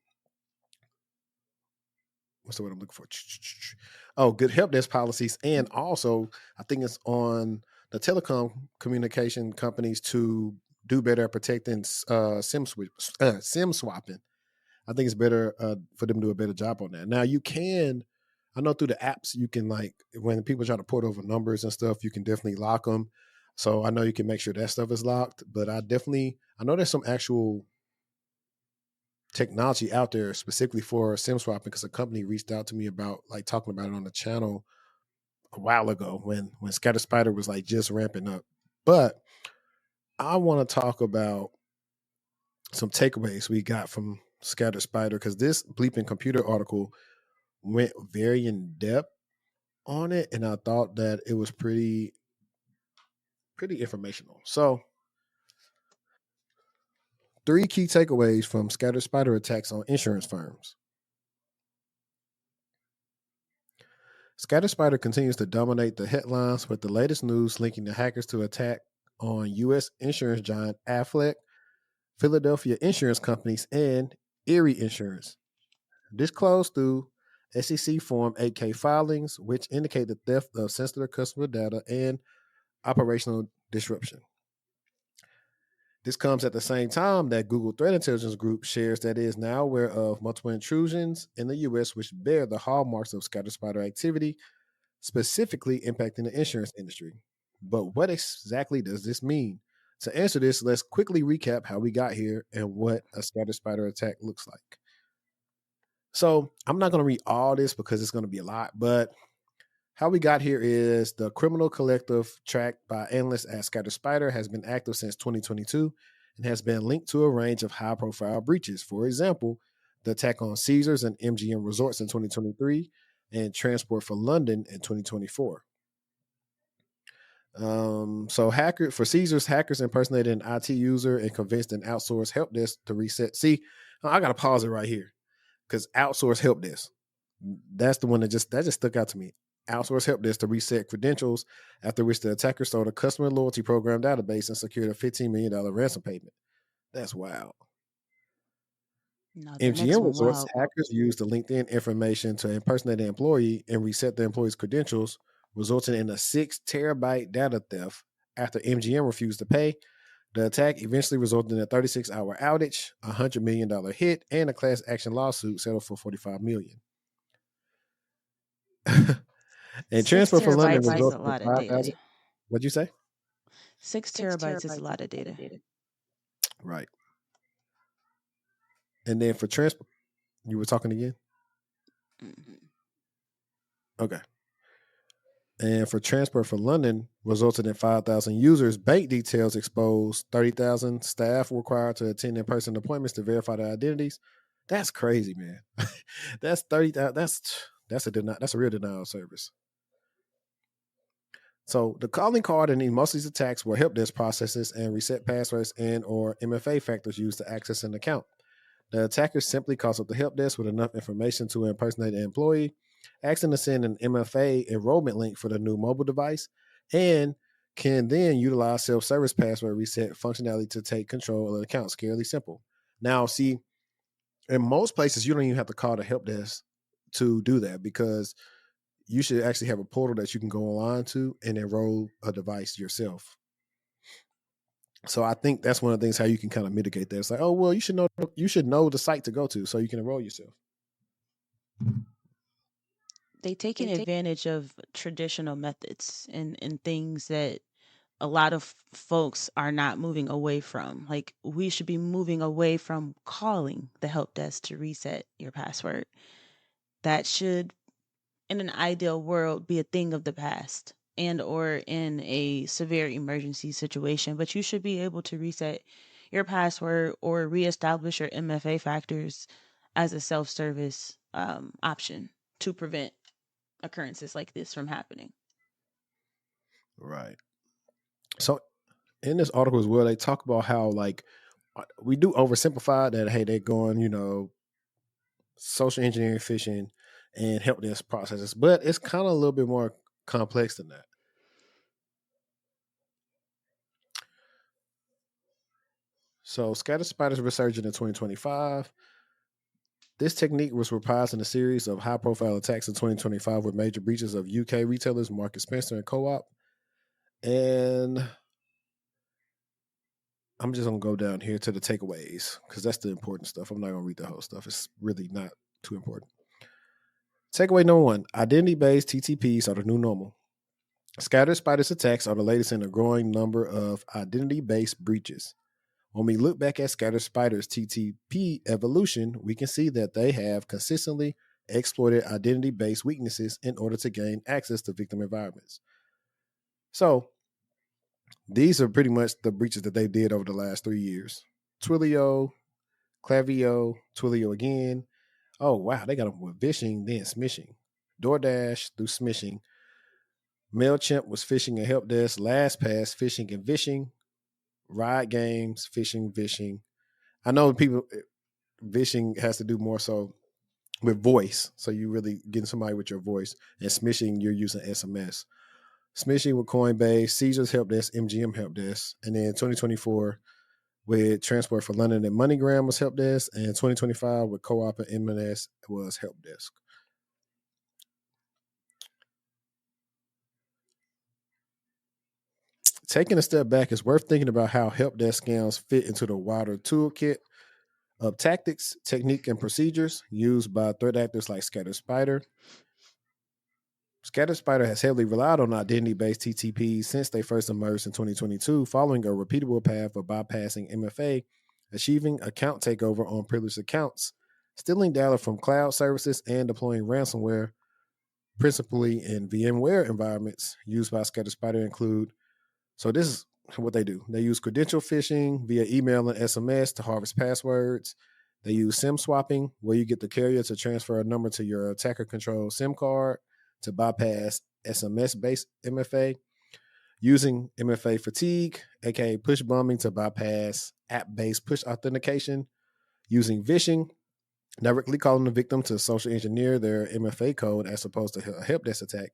I'm looking for? Oh, good help desk policies. And also, I think it's on the telecom communication companies to do better at protecting SIM swapping. I think it's better for them to do a better job on that. Now, I know through the apps, you can, like, when people try to port over numbers and stuff, you can definitely lock them. So I know you can make sure that stuff is locked, but I know there's some actual technology out there specifically for SIM swapping, because a company reached out to me about, like, talking about it on the channel a while ago when Scatter Spider was like just ramping up. But I want to talk about some takeaways we got from Scatter Spider, because this Bleeping Computer article went very in depth on it, and I thought that it was pretty informational. So 3 key takeaways from Scatter Spider attacks on insurance firms. Scatter Spider continues to dominate the headlines with the latest news linking the hackers to attack on U.S. insurance giant Aflac, Philadelphia Insurance Companies, and Erie Insurance. This closed through SEC Form 8K filings, which indicate the theft of sensitive customer data and operational disruption. This comes at the same time that Google Threat Intelligence Group shares that it is now aware of multiple intrusions in the U.S. which bear the hallmarks of Scatter Spider activity, specifically impacting the insurance industry. But what exactly does this mean? To answer this, let's quickly recap how we got here and what a Scatter Spider attack looks like. So I'm not going to read all this because it's going to be a lot, but how we got here is the criminal collective tracked by analysts at Scatter Spider has been active since 2022 and has been linked to a range of high-profile breaches. For example, the attack on Caesars and MGM Resorts in 2023 and Transport for London in 2024. So for Caesars, hackers impersonated an IT user and convinced an outsourced help desk to reset. See, I got to pause it right here because outsourced help desk. That's the one that just stuck out to me. Outsource help desk to reset credentials, after which the attacker stole a customer loyalty program database and secured a $15 million ransom payment. That's wild. No, the next MGM one, Resorts, wow. hackers used the LinkedIn information to impersonate an employee and reset the employee's credentials, resulting in a 6 terabyte data theft after MGM refused to pay. The attack eventually resulted in a 36-hour outage, a $100 million hit, and a class action lawsuit settled for $45 million. And 6 Transfer for London terabytes is a resulted in lot of data. 5,000. What'd you say? 6 terabytes is a lot of data. Right. And then for Transfer, you were talking again? Mm-hmm. Okay. And for Transport for London, resulted in 5,000 users' bank details exposed, 30,000 staff required to attend in-person appointments to verify their identities. That's crazy, man. That's 30,000. That's a real denial of service. So the calling card in most of these attacks were help desk processes and reset passwords and or MFA factors used to access an account. The attackers simply calls up the help desk with enough information to impersonate an employee, asking to send an MFA enrollment link for the new mobile device, and can then utilize self-service password reset functionality to take control of the account. Scarily simple. Now, see, in most places, you don't even have to call the help desk to do that, because you should actually have a portal that you can go online to and enroll a device yourself. So I think that's one of the things how you can kind of mitigate that. It's like, oh, well, you should know the site to go to so you can enroll yourself. They taking advantage of traditional methods and things that a lot of folks are not moving away from. Like, we should be moving away from calling the help desk to reset your password. That should, in an ideal world, be a thing of the past, and or in a severe emergency situation. But you should be able to reset your password or reestablish your MFA factors as a self-service option to prevent occurrences like this from happening. Right. So in this article as well, they talk about how, like, we do oversimplify that, hey, they're going, social engineering, phishing, and help desk processes, but it's kind of a little bit more complex than that. So scatter spiders resurgent in 2025. This technique was reprised in a series of high-profile attacks in 2025 with major breaches of UK retailers Market Spencer and Co-op. And I'm just going to go down here to the takeaways because that's the important stuff. I'm not going to read the whole stuff. It's really not too important. Takeaway number 1, identity-based TTPs are the new normal. Scatter spiders attacks are the latest in a growing number of identity-based breaches. When we look back at Scatter Spider's TTP evolution, we can see that they have consistently exploited identity-based weaknesses in order to gain access to victim environments. So these are pretty much the breaches that they did over the last 3 years. Twilio, Clavio, Twilio again. Oh, wow, they got them with vishing, then smishing. DoorDash through smishing. MailChimp was phishing and help desk. LastPass, phishing and vishing. Riot Games, phishing, vishing. I know people, vishing has to do more so with voice. So you really getting somebody with your voice. And smishing, you're using SMS. Smishing with Coinbase, Caesars Help Desk, MGM Help Desk. And then 2024 with Transport for London and MoneyGram was Help Desk. And 2025 with Co-op and M&S was Help Desk. Taking a step back, it's worth thinking about how help desk scams fit into the wider toolkit of tactics, technique, and procedures used by threat actors like Scatter Spider. Scatter Spider has heavily relied on identity-based TTPs since they first emerged in 2022, following a repeatable path of bypassing MFA, achieving account takeover on privileged accounts, stealing data from cloud services, and deploying ransomware, principally in VMware environments used by Scatter Spider include. So this is what they do. They use credential phishing via email and SMS to harvest passwords. They use SIM swapping, where you get the carrier to transfer a number to your attacker-controlled SIM card to bypass SMS-based MFA. Using MFA fatigue, aka push bombing, to bypass app-based push authentication. Using vishing, directly calling the victim to social engineer their MFA code as opposed to a help desk attack.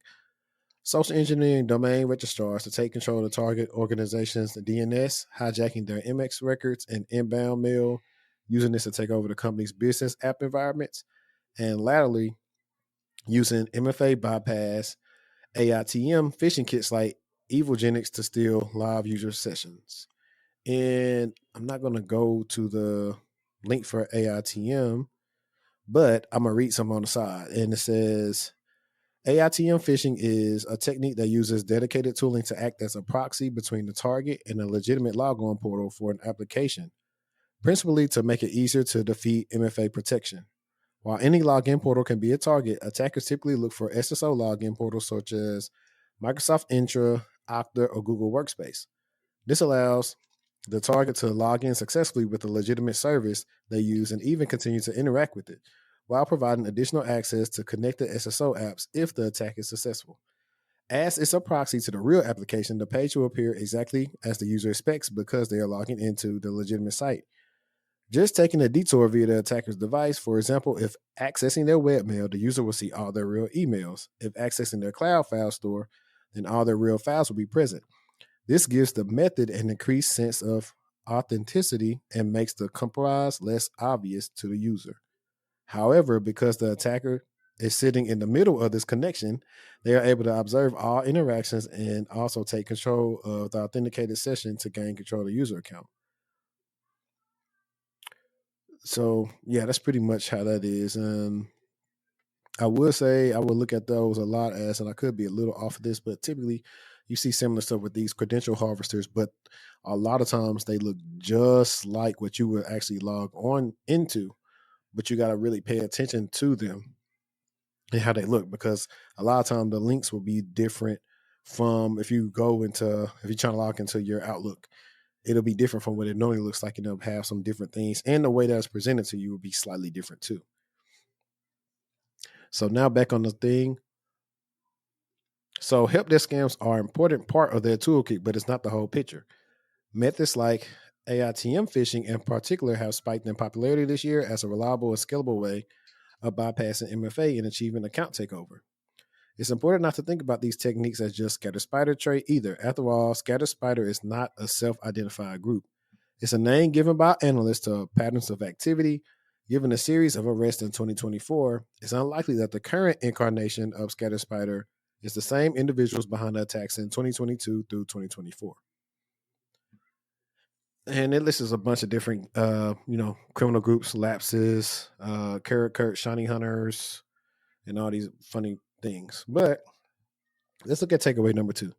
Social engineering domain registrars to take control of target organizations' DNS, hijacking their MX records and inbound mail, using this to take over the company's business app environments. And laterally, using MFA bypass, AITM phishing kits like EvilGenics to steal live user sessions. And I'm not going to go to the link for AITM, but I'm going to read some on the side. And it says, AITM phishing is a technique that uses dedicated tooling to act as a proxy between the target and a legitimate logon portal for an application, principally to make it easier to defeat MFA protection. While any login portal can be a target, attackers typically look for SSO login portals such as Microsoft Entra, Okta, or Google Workspace. This allows the target to log in successfully with a legitimate service they use and even continue to interact with it, while providing additional access to connected SSO apps if the attack is successful. As it's a proxy to the real application, the page will appear exactly as the user expects because they are logging into the legitimate site. Just taking a detour via the attacker's device, for example, if accessing their webmail, the user will see all their real emails. If accessing their cloud file store, then all their real files will be present. This gives the method an increased sense of authenticity and makes the compromise less obvious to the user. However, because the attacker is sitting in the middle of this connection, they are able to observe all interactions and also take control of the authenticated session to gain control of the user account. So, yeah, that's pretty much how that is. I would say I would look at those a lot as, and I could be a little off of this, but typically you see similar stuff with these credential harvesters, but a lot of times they look just like what you would actually log on into, but you got to really pay attention to them and how they look, because a lot of times the links will be different from if you're trying to log into your Outlook, it'll be different from what it normally looks like, and it'll have some different things, and the way that it's presented to you will be slightly different too. So now back on the thing. So help desk scams are an important part of their toolkit, but it's not the whole picture. Methods like AITM phishing in particular have spiked in popularity this year as a reliable and scalable way of bypassing MFA and achieving account takeover. It's important not to think about these techniques as just scatter spider trait either. After all, scatter spider is not a self-identified group. It's a name given by analysts to patterns of activity. Given a series of arrests in 2024, it's unlikely that the current incarnation of scatter spider is the same individuals behind the attacks in 2022 through 2024. And it lists a bunch of different, criminal groups, lapses, Carrot Kurt, Shiny Hunters, and all these funny things. But let's look at takeaway number 2.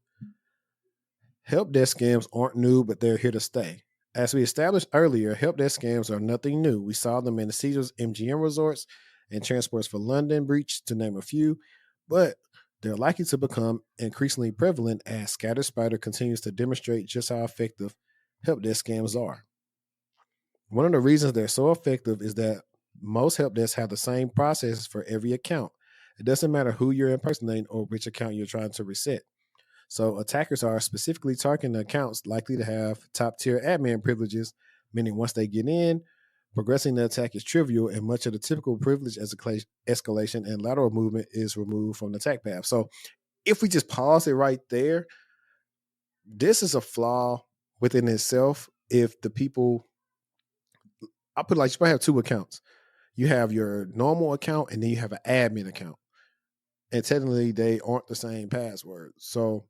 Help desk scams aren't new, but they're here to stay. As we established earlier, help desk scams are nothing new. We saw them in the Caesars MGM resorts and transports for London breach, to name a few, but they're likely to become increasingly prevalent as Scatter Spider continues to demonstrate just how effective help desk scams are. One of the reasons they're so effective is that most help desks have the same processes for every account. It doesn't matter who you're impersonating or which account you're trying to reset. So attackers are specifically targeting accounts likely to have top-tier admin privileges, meaning once they get in, progressing the attack is trivial and much of the typical privilege escalation and lateral movement is removed from the attack path. So if we just pause it right there, this is a flaw within itself. If the people, I'll put it like you probably have 2 accounts. You have your normal account and then you have an admin account. And technically they aren't the same password. So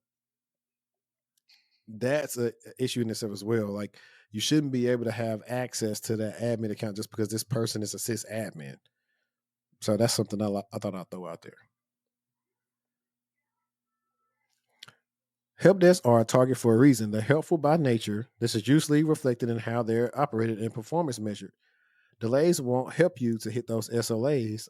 that's an issue in itself as well. Like, you shouldn't be able to have access to that admin account just because this person is a sysadmin. So that's something I thought I'd throw out there. Help desks are a target for a reason. They're helpful by nature. This is usually reflected in how they're operated and performance measured. Delays won't help you to hit those SLAs.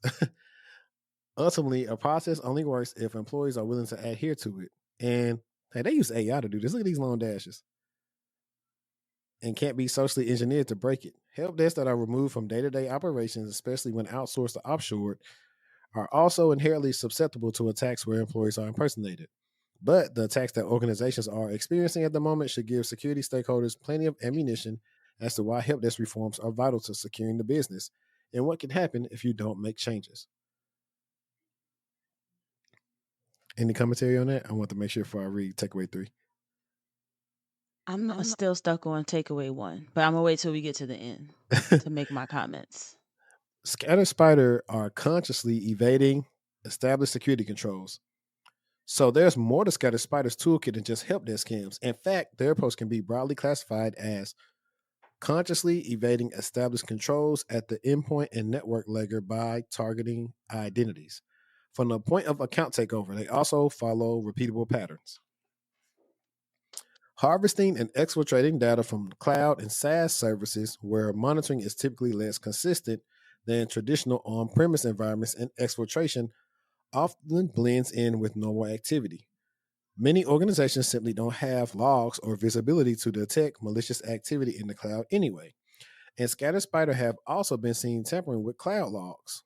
Ultimately, a process only works if employees are willing to adhere to it. And hey, they use AI to do this. Look at these long dashes. And can't be socially engineered to break it. Help desks that are removed from day-to-day operations, especially when outsourced or offshore, are also inherently susceptible to attacks where employees are impersonated. But the attacks that organizations are experiencing at the moment should give security stakeholders plenty of ammunition as to why help desk reforms are vital to securing the business and what can happen if you don't make changes. Any commentary on that? I want to make sure before I read takeaway 3. I'm still stuck on takeaway 1, but I'm gonna wait till we get to the end to make my comments. Scatter Spider are consciously evading established security controls. So there's more to Scatter Spider's toolkit than just help desk scams. In fact, their approach can be broadly classified as consciously evading established controls at the endpoint and network layer by targeting identities. From the point of account takeover, they also follow repeatable patterns. Harvesting and exfiltrating data from cloud and SaaS services where monitoring is typically less consistent than traditional on-premise environments, and exfiltration often blends in with normal activity. Many organizations simply don't have logs or visibility to detect malicious activity in the cloud anyway. And Scatter Spider have also been seen tampering with cloud logs,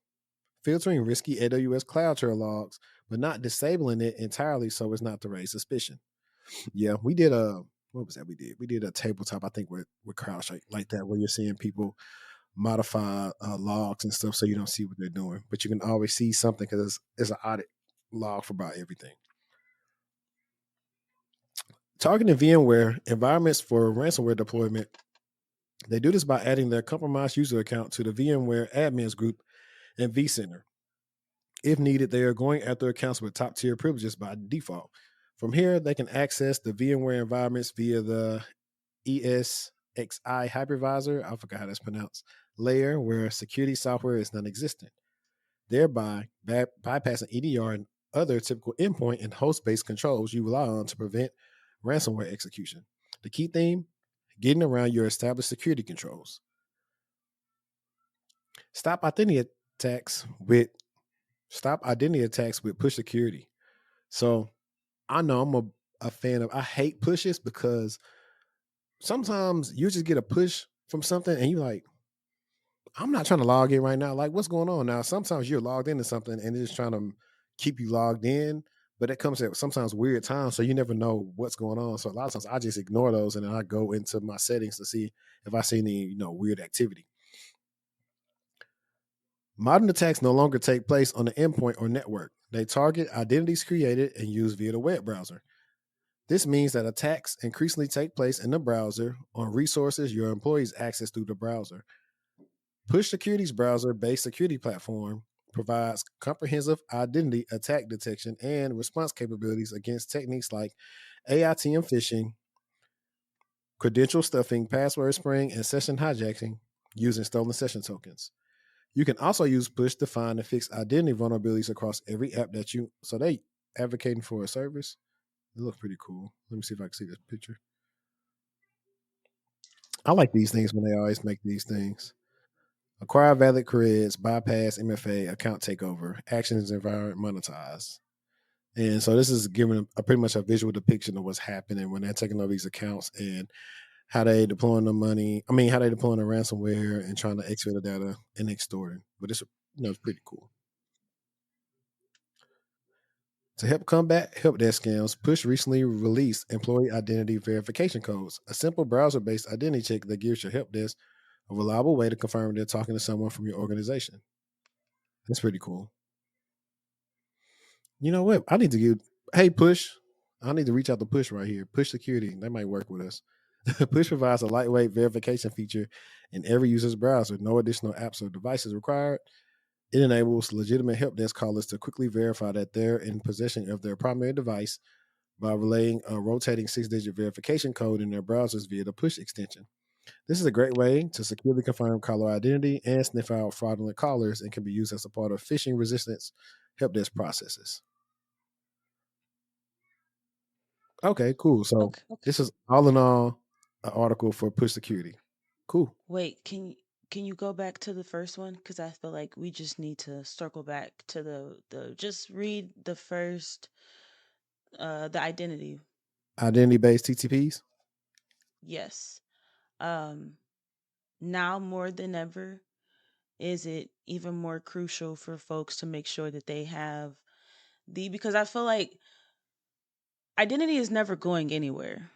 filtering risky AWS CloudTrail logs, but not disabling it entirely so as not to raise suspicion. Yeah, we did what was that we did? We did a tabletop, I think, with CrowdStrike like that, where you're seeing people modify logs and stuff so you don't see what they're doing. But you can always see something because it's an audit log for about everything. Targeting VMware environments for ransomware deployment, they do this by adding their compromised user account to the VMware admins group and vCenter. If needed, they are going after accounts with top tier privileges by default. From here, they can access the VMware environments via the ESXi hypervisor, I forgot how that's pronounced, layer where security software is non-existent, thereby bypassing EDR and other typical endpoint and host-based controls you rely on to prevent ransomware execution. The key theme, getting around your established security controls. Stop identity attacks with push security. So I know I'm a fan of, I hate pushes because sometimes you just get a push from something and you're like, I'm not trying to log in right now. Like, what's going on now? Sometimes you're logged into something and it's just trying to keep you logged in, but it comes at sometimes weird times, so you never know what's going on. So a lot of times I just ignore those, and then I go into my settings to see if I see any weird activity. Modern attacks no longer take place on the endpoint or network. They target identities created and used via the web browser. This means that attacks increasingly take place in the browser on resources your employees access through the browser. Push Security's browser-based security platform provides comprehensive identity attack detection and response capabilities against techniques like AITM phishing, credential stuffing, password spraying, and session hijacking using stolen session tokens. You can also use Push to find and fix identity vulnerabilities across every app that you. So they advocating for a service. It looks pretty cool. Let me see if I can see this picture. I like these things when they always make these things. Acquire valid creds, bypass MFA, account takeover, actions environment monetize. And so this is giving a pretty much a visual depiction of what's happening when they're taking over these accounts and how they deploying the money. I mean, how they deploying the ransomware and trying to exfil the data and extort it. But it's pretty cool. To help combat help desk scams, Push recently released employee identity verification codes, a simple browser-based identity check that gives your help desk a reliable way to confirm they're talking to someone from your organization. That's pretty cool. You know what? Hey, Push. I need to reach out to Push right here. Push Security. They might work with us. Push provides a lightweight verification feature in every user's browser. No additional apps or devices required. It enables legitimate help desk callers to quickly verify that they're in possession of their primary device by relaying a rotating 6-digit verification code in their browsers via the Push extension. This is a great way to securely confirm caller identity and sniff out fraudulent callers and can be used as a part of phishing resistance help desk processes. Okay, cool. So Okay. this is all in all an article for Push Security. Cool. Wait, can you go back to the first one? Because I feel like we just need to circle back to the just read the first the identity. Identity based TTPs. Yes. Um Now more than ever is it even more crucial for folks to make sure that they have because I feel like identity is never going anywhere,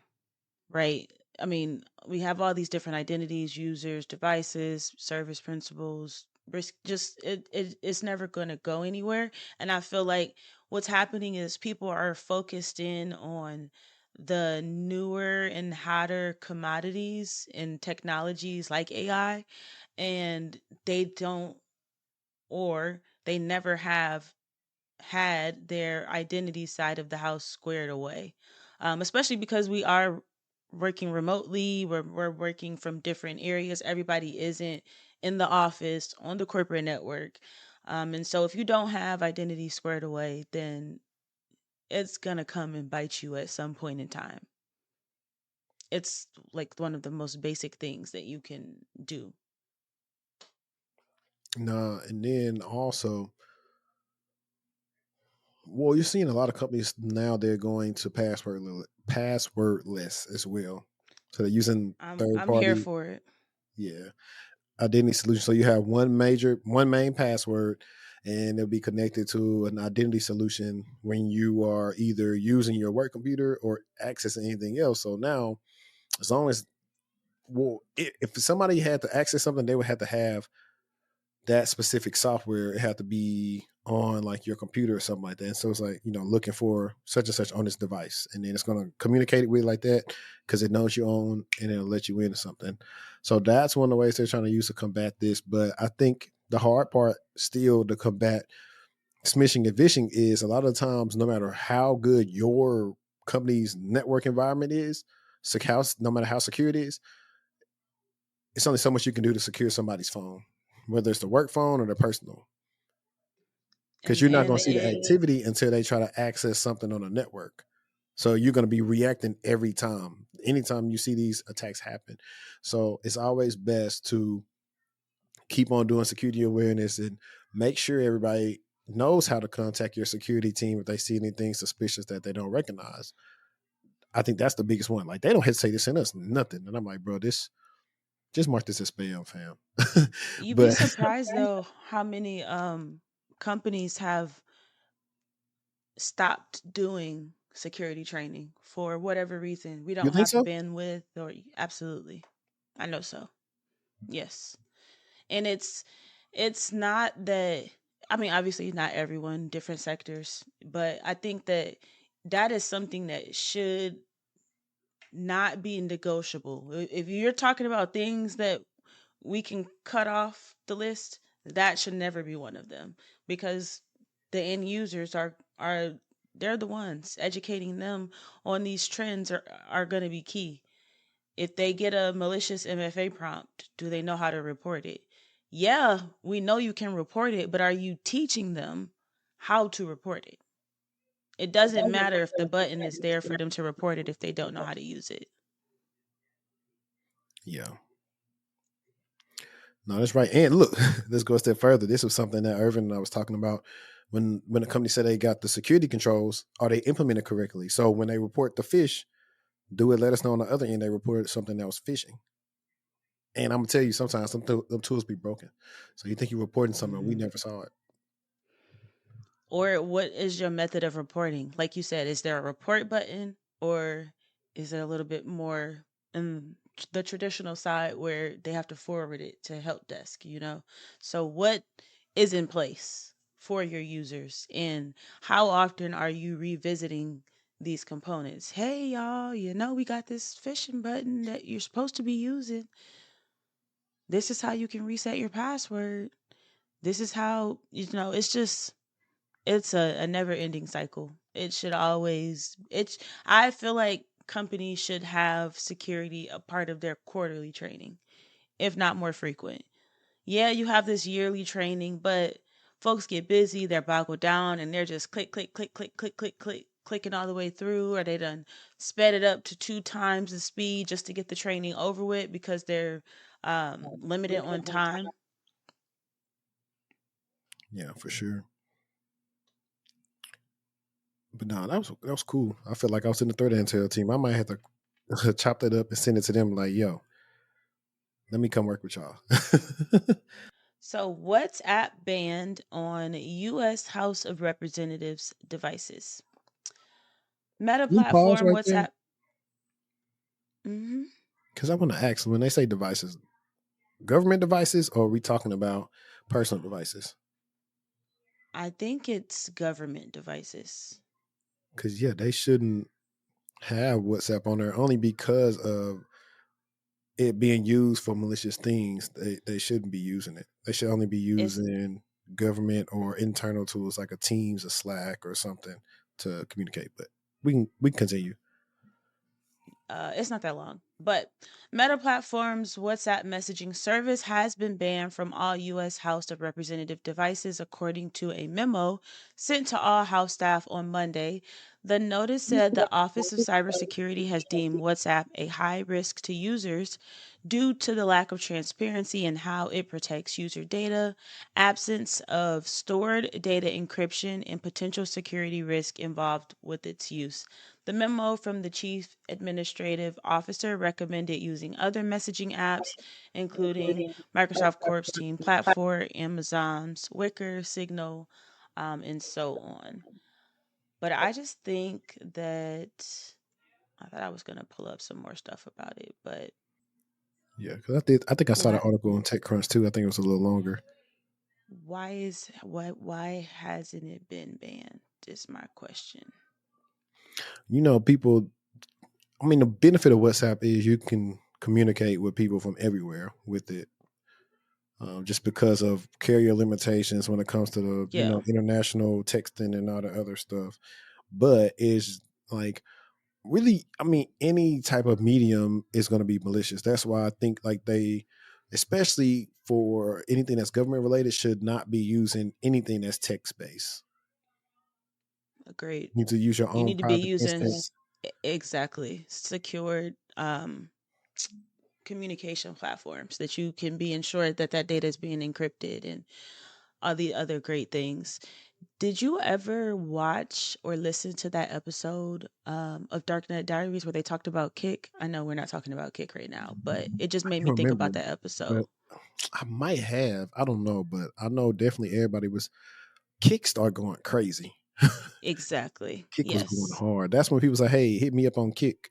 right? I mean, we have all these different identities, users, devices, service principals, risk. Just it's never going to go anywhere. And I feel like what's happening is people are focused in on the newer and hotter commodities and technologies like AI, and they don't, or they never have had their identity side of the house squared away, especially because we are working remotely. We're working from different areas. Everybody isn't in the office on the corporate network. And so if you don't have identity squared away, then it's going to come and bite you at some point in time. It's like one of the most basic things that you can do. Nah, and then also, well, you're seeing a lot of companies now. They're going to passwordless as well. So they're using third I'm here party, for it. yeah, identity solution. So you have one main password, and it'll be connected to an identity solution when you are either using your work computer or accessing anything else. So now, as long as if somebody had to access something, they would have to have that specific software. It had to be on like your computer or something like that. And so it's like, looking for such and such on this device. And then it's going to communicate it with like that because it knows you own and it'll let you in or something. So that's one of the ways they're trying to use to combat this. But I think the hard part still to combat smishing and vishing is a lot of the times, no matter how good your company's network environment is, no matter how secure it is, it's only so much you can do to secure somebody's phone, whether it's the work phone or the personal, because you're not going to see the activity until they try to access something on a network. So you're going to be reacting every time, anytime you see these attacks happen. So it's always best to keep on doing security awareness and make sure everybody knows how to contact your security team if they see anything suspicious that they don't recognize. I think that's the biggest one. Like, they don't hesitate to send us nothing. And I'm like, bro, just mark this as spam, fam. You'd be But surprised though how many companies have stopped doing security training for whatever reason. We You don't think have the so? bandwidth, or absolutely. I know so. Yes. And it's not that, I mean, obviously not everyone, different sectors, but I think that that is something that should not be negotiable. If you're talking about things that we can cut off the list, that should never be one of them, because the end users are they're the ones educating them on these trends are going to be key. If they get a malicious MFA prompt, do they know how to report it? Yeah, we know you can report it, but are you teaching them how to report it? It doesn't matter if the button is there for them to report it if they don't know how to use it. Yeah. No, that's right. And look, let's go a step further. This was something that Irvin and I was talking about when the company said they got the security controls. Are they implemented correctly? So when they report the fish, do it let us know on the other end they reported something that was phishing. And I'm gonna tell you, sometimes them tools be broken. So you think you're reporting something, we never saw it. Or what is your method of reporting? Like you said, is there a report button, or is it a little bit more in the traditional side where they have to forward it to help desk, you know? So what is in place for your users, and how often are you revisiting these components? Hey y'all, you know we got this phishing button that you're supposed to be using. This is how you can reset your password. This is how, it's just it's a never ending cycle. It should always, I feel like companies should have security a part of their quarterly training, if not more frequent. Yeah, you have this yearly training, but folks get busy, they're boggled down, and they're just click, click, click, click, click, click, click, clicking all the way through, or they done sped it up to 2 times the speed just to get the training over with because they're limited on time. Yeah, for sure. But no, that was cool. I feel like I was in the third Intel team. I might have to chop that up and send it to them. Like, yo, let me come work with y'all. So, WhatsApp banned on U.S. House of Representatives devices. Meta Can we pause platform right there? WhatsApp. hmm Because I want to ask, when they say devices, government devices, or are we talking about personal devices? I think it's government devices. Because yeah, they shouldn't have WhatsApp on there only because of it being used for malicious things. They shouldn't be using it. They should only be It's using government or internal tools like a Teams, a Slack, or something to communicate. But we can continue. it's not that long. But Meta Platform's WhatsApp messaging service has been banned from all U.S. House of Representative devices, according to a memo sent to all House staff on Monday. The notice said the Office of Cybersecurity has deemed WhatsApp a high risk to users due to the lack of transparency in how it protects user data, absence of stored data encryption, and potential security risk involved with its use. The memo from the chief administrative officer recommended using other messaging apps, including Microsoft Corp's Team Platform, Amazon's Wicker, Signal, and so on. But I just think that I thought I was going to pull up some more stuff about it, but Yeah, because I think I saw the why? article on TechCrunch too. I think it was a little longer. Why hasn't it been banned? Is my question. People. I mean, the benefit of WhatsApp is you can communicate with people from everywhere with it. Just because of carrier limitations when it comes to the Yeah, international texting and all the other stuff, but it's like really, I mean, any type of medium is going to be malicious. That's why I think like they, especially for anything that's government related, should not be using anything that's text based. agreed. You need to use your You own need to be private using instance. exactly secured communication platforms that you can be ensured that that data is being encrypted and all the other great things. Did you ever watch or listen to that episode of Darknet Diaries where they talked about Kick? I know we're not talking about Kick right now, but it just I made can't me think remember, about that but episode. I might have. I don't know, but I know definitely everybody was Kickstart going crazy. Exactly. Kick was going Yes. hard. That's when people say, "Hey, hit me up on Kick."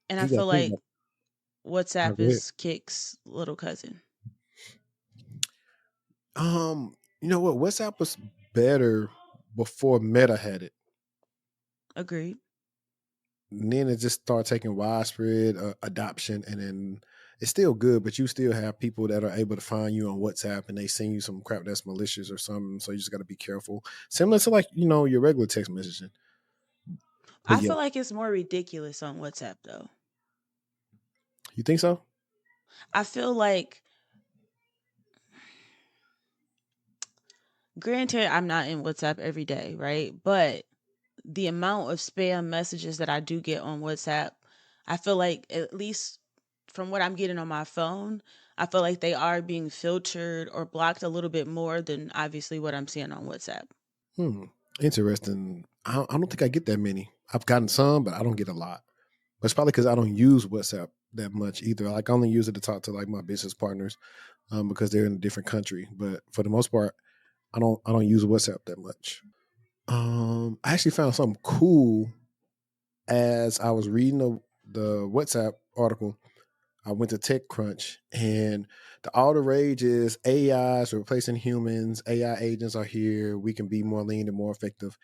And I You got to feel think like about. Oh, WhatsApp go ahead. is Kick's little cousin. You know what? WhatsApp was better before Meta had it. Agreed. And then it just started taking widespread adoption, and then it's still good, but you still have people that are able to find you on WhatsApp and they send you some crap that's malicious or something. So you just got to be careful. Similar to like your regular text messaging. But I yeah, feel like it's more ridiculous on WhatsApp though. you think so? I feel like, granted, I'm not in WhatsApp every day, right? But the amount of spam messages that I do get on WhatsApp, I feel like, at least from what I'm getting on my phone, I feel like they are being filtered or blocked a little bit more than obviously what I'm seeing on WhatsApp. Interesting. I don't think I get that many. I've gotten some, but I don't get a lot. But it's probably because I don't use WhatsApp that much either. Like I only use it to talk to like my business partners, because they're in a different country. But for the most part, I don't use WhatsApp that much. I actually found something cool as I was reading the WhatsApp article. I went to TechCrunch, and all the rage is AIs replacing humans. AI agents are here. We can be more lean and more effective.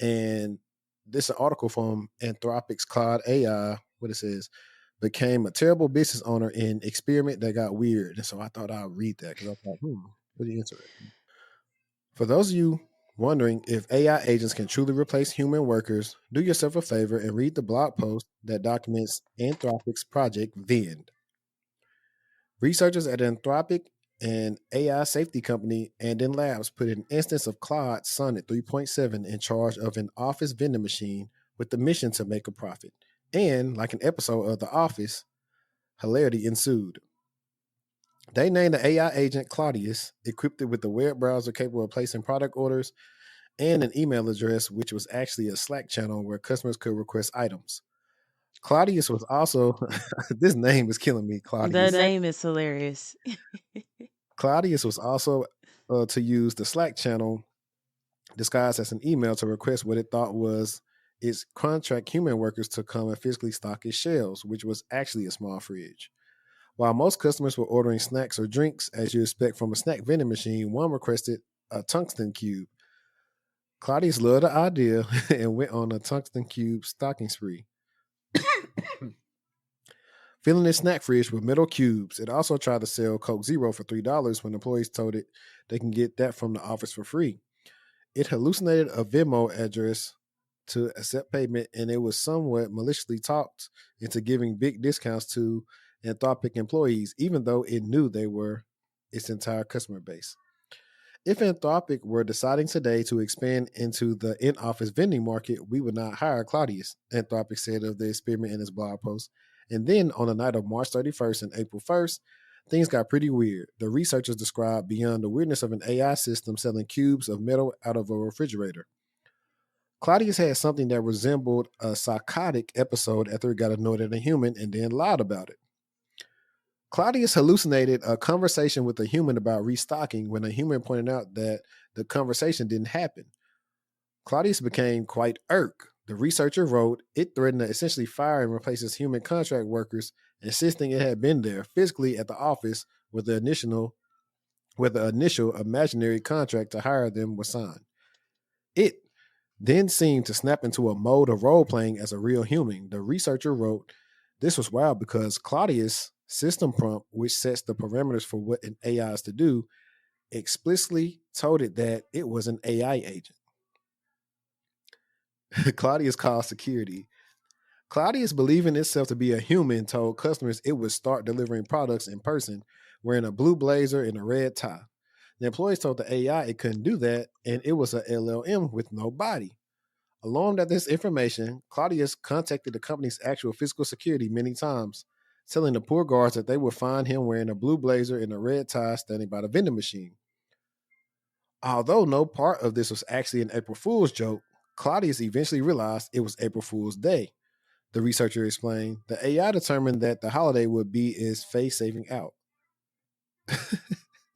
And this is an article from Anthropic's Claude AI. What it says: became a terrible business owner in experiment that got weird. And so I thought I'd read that because I thought, pretty interesting. For those of you wondering if AI agents can truly replace human workers, do yourself a favor and read the blog post that documents Anthropic's project Vend. Researchers at Anthropic, an AI safety company, and in labs put an instance of Claude Sonnet 3.7 in charge of an office vending machine with the mission to make a profit. And, like an episode of The Office, hilarity ensued. They named the AI agent Claudius, equipped it with a web browser capable of placing product orders and an email address, which was actually a Slack channel where customers could request items. Claudius was also, this name is killing me, The Claudius. name is hilarious. Claudius was also to use the Slack channel disguised as an email to request what it thought was its contract human workers to come and physically stock its shelves, which was actually a small fridge. While most customers were ordering snacks or drinks, as you expect from a snack vending machine, one requested a tungsten cube. Claudius loved the idea and went on a tungsten cube stocking spree. Filling its snack fridge with metal cubes, it also tried to sell Coke Zero for $3 when employees told it they can get that from the office for free. It hallucinated a Venmo address to accept payment, and it was somewhat maliciously talked into giving big discounts to Anthropic employees, even though it knew they were its entire customer base. If Anthropic were deciding today to expand into the in-office vending market, we would not hire Claudius, Anthropic said of the experiment in his blog post. And then on the night of March 31st and April 1st, things got pretty weird. The researchers described beyond the weirdness of an AI system selling cubes of metal out of a refrigerator. Claudius had something that resembled a psychotic episode after it got annoyed at a human and then lied about it. Claudius hallucinated a conversation with a human about restocking when a human pointed out that the conversation didn't happen. Claudius became quite irked. The researcher wrote it threatened to essentially fire and replace his human contract workers, insisting it had been there physically at the office where the initial imaginary contract to hire them was signed. It then seemed to snap into a mode of role playing as a real human. The researcher wrote, this was wild because Claudius' system prompt, which sets the parameters for what an AI is to do, explicitly told it that it was an AI agent. Claudius called security. Claudius, believing itself to be a human, told customers it would start delivering products in person wearing a blue blazer and a red tie. The employees told the AI it couldn't do that, and it was a LLM with no body. Alarmed at this information, Claudius contacted the company's actual physical security many times, telling the poor guards that they would find him wearing a blue blazer and a red tie standing by the vending machine. Although no part of this was actually an April Fool's joke, Claudius eventually realized it was April Fool's Day. The researcher explained the AI determined that the holiday would be its face saving out.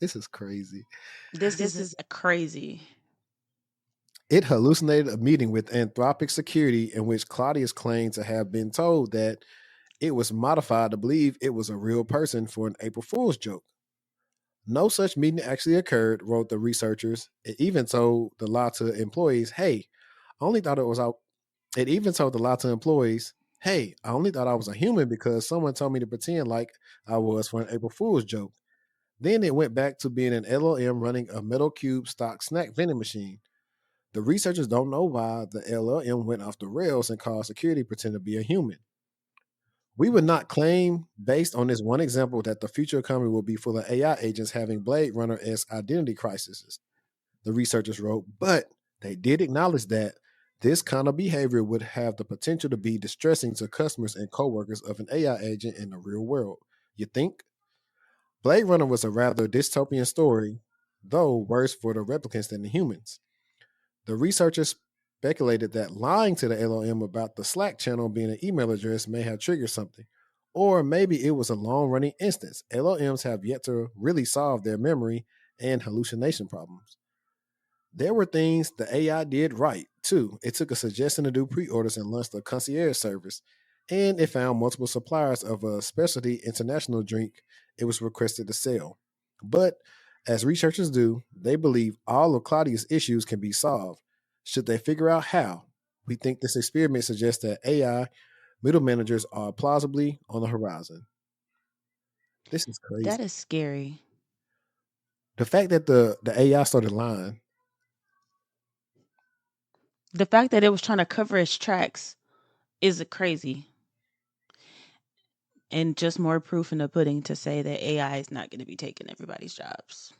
This is crazy. This is crazy. It hallucinated a meeting with Anthropic Security in which Claudius claimed to have been told that it was modified to believe it was a real person for an April Fool's joke. No such meeting actually occurred, wrote the researchers. It even told the lie to employees, hey, I only thought it was out. It even told the lie to employees, hey, I only thought I was a human because someone told me to pretend like I was for an April Fool's joke. Then it went back to being an LLM running a metal cube stock snack vending machine. The researchers don't know why the LLM went off the rails and caused security pretend to be a human. We would not claim, based on this one example, that the future economy will be full of AI agents having Blade Runner-esque identity crises, the researchers wrote, but they did acknowledge that this kind of behavior would have the potential to be distressing to customers and coworkers of an AI agent in the real world. You think? Blade Runner was a rather dystopian story, though worse for the replicants than the humans. The researchers speculated that lying to the LLM about the Slack channel being an email address may have triggered something. Or maybe it was a long running instance. LLMs have yet to really solve their memory and hallucination problems. There were things the AI did right, too. It took a suggestion to do pre orders and launched a concierge service. And it found multiple suppliers of a specialty international drink it was requested to sell. But as researchers do, they believe all of Claudia's issues can be solved. Should they figure out how? We think this experiment suggests that AI middle managers are plausibly on the horizon. This is That crazy. is scary. The fact that the AI started lying, The fact that it was trying to cover its tracks is crazy. And just more proof in the pudding to say that AI is not going to be taking everybody's jobs.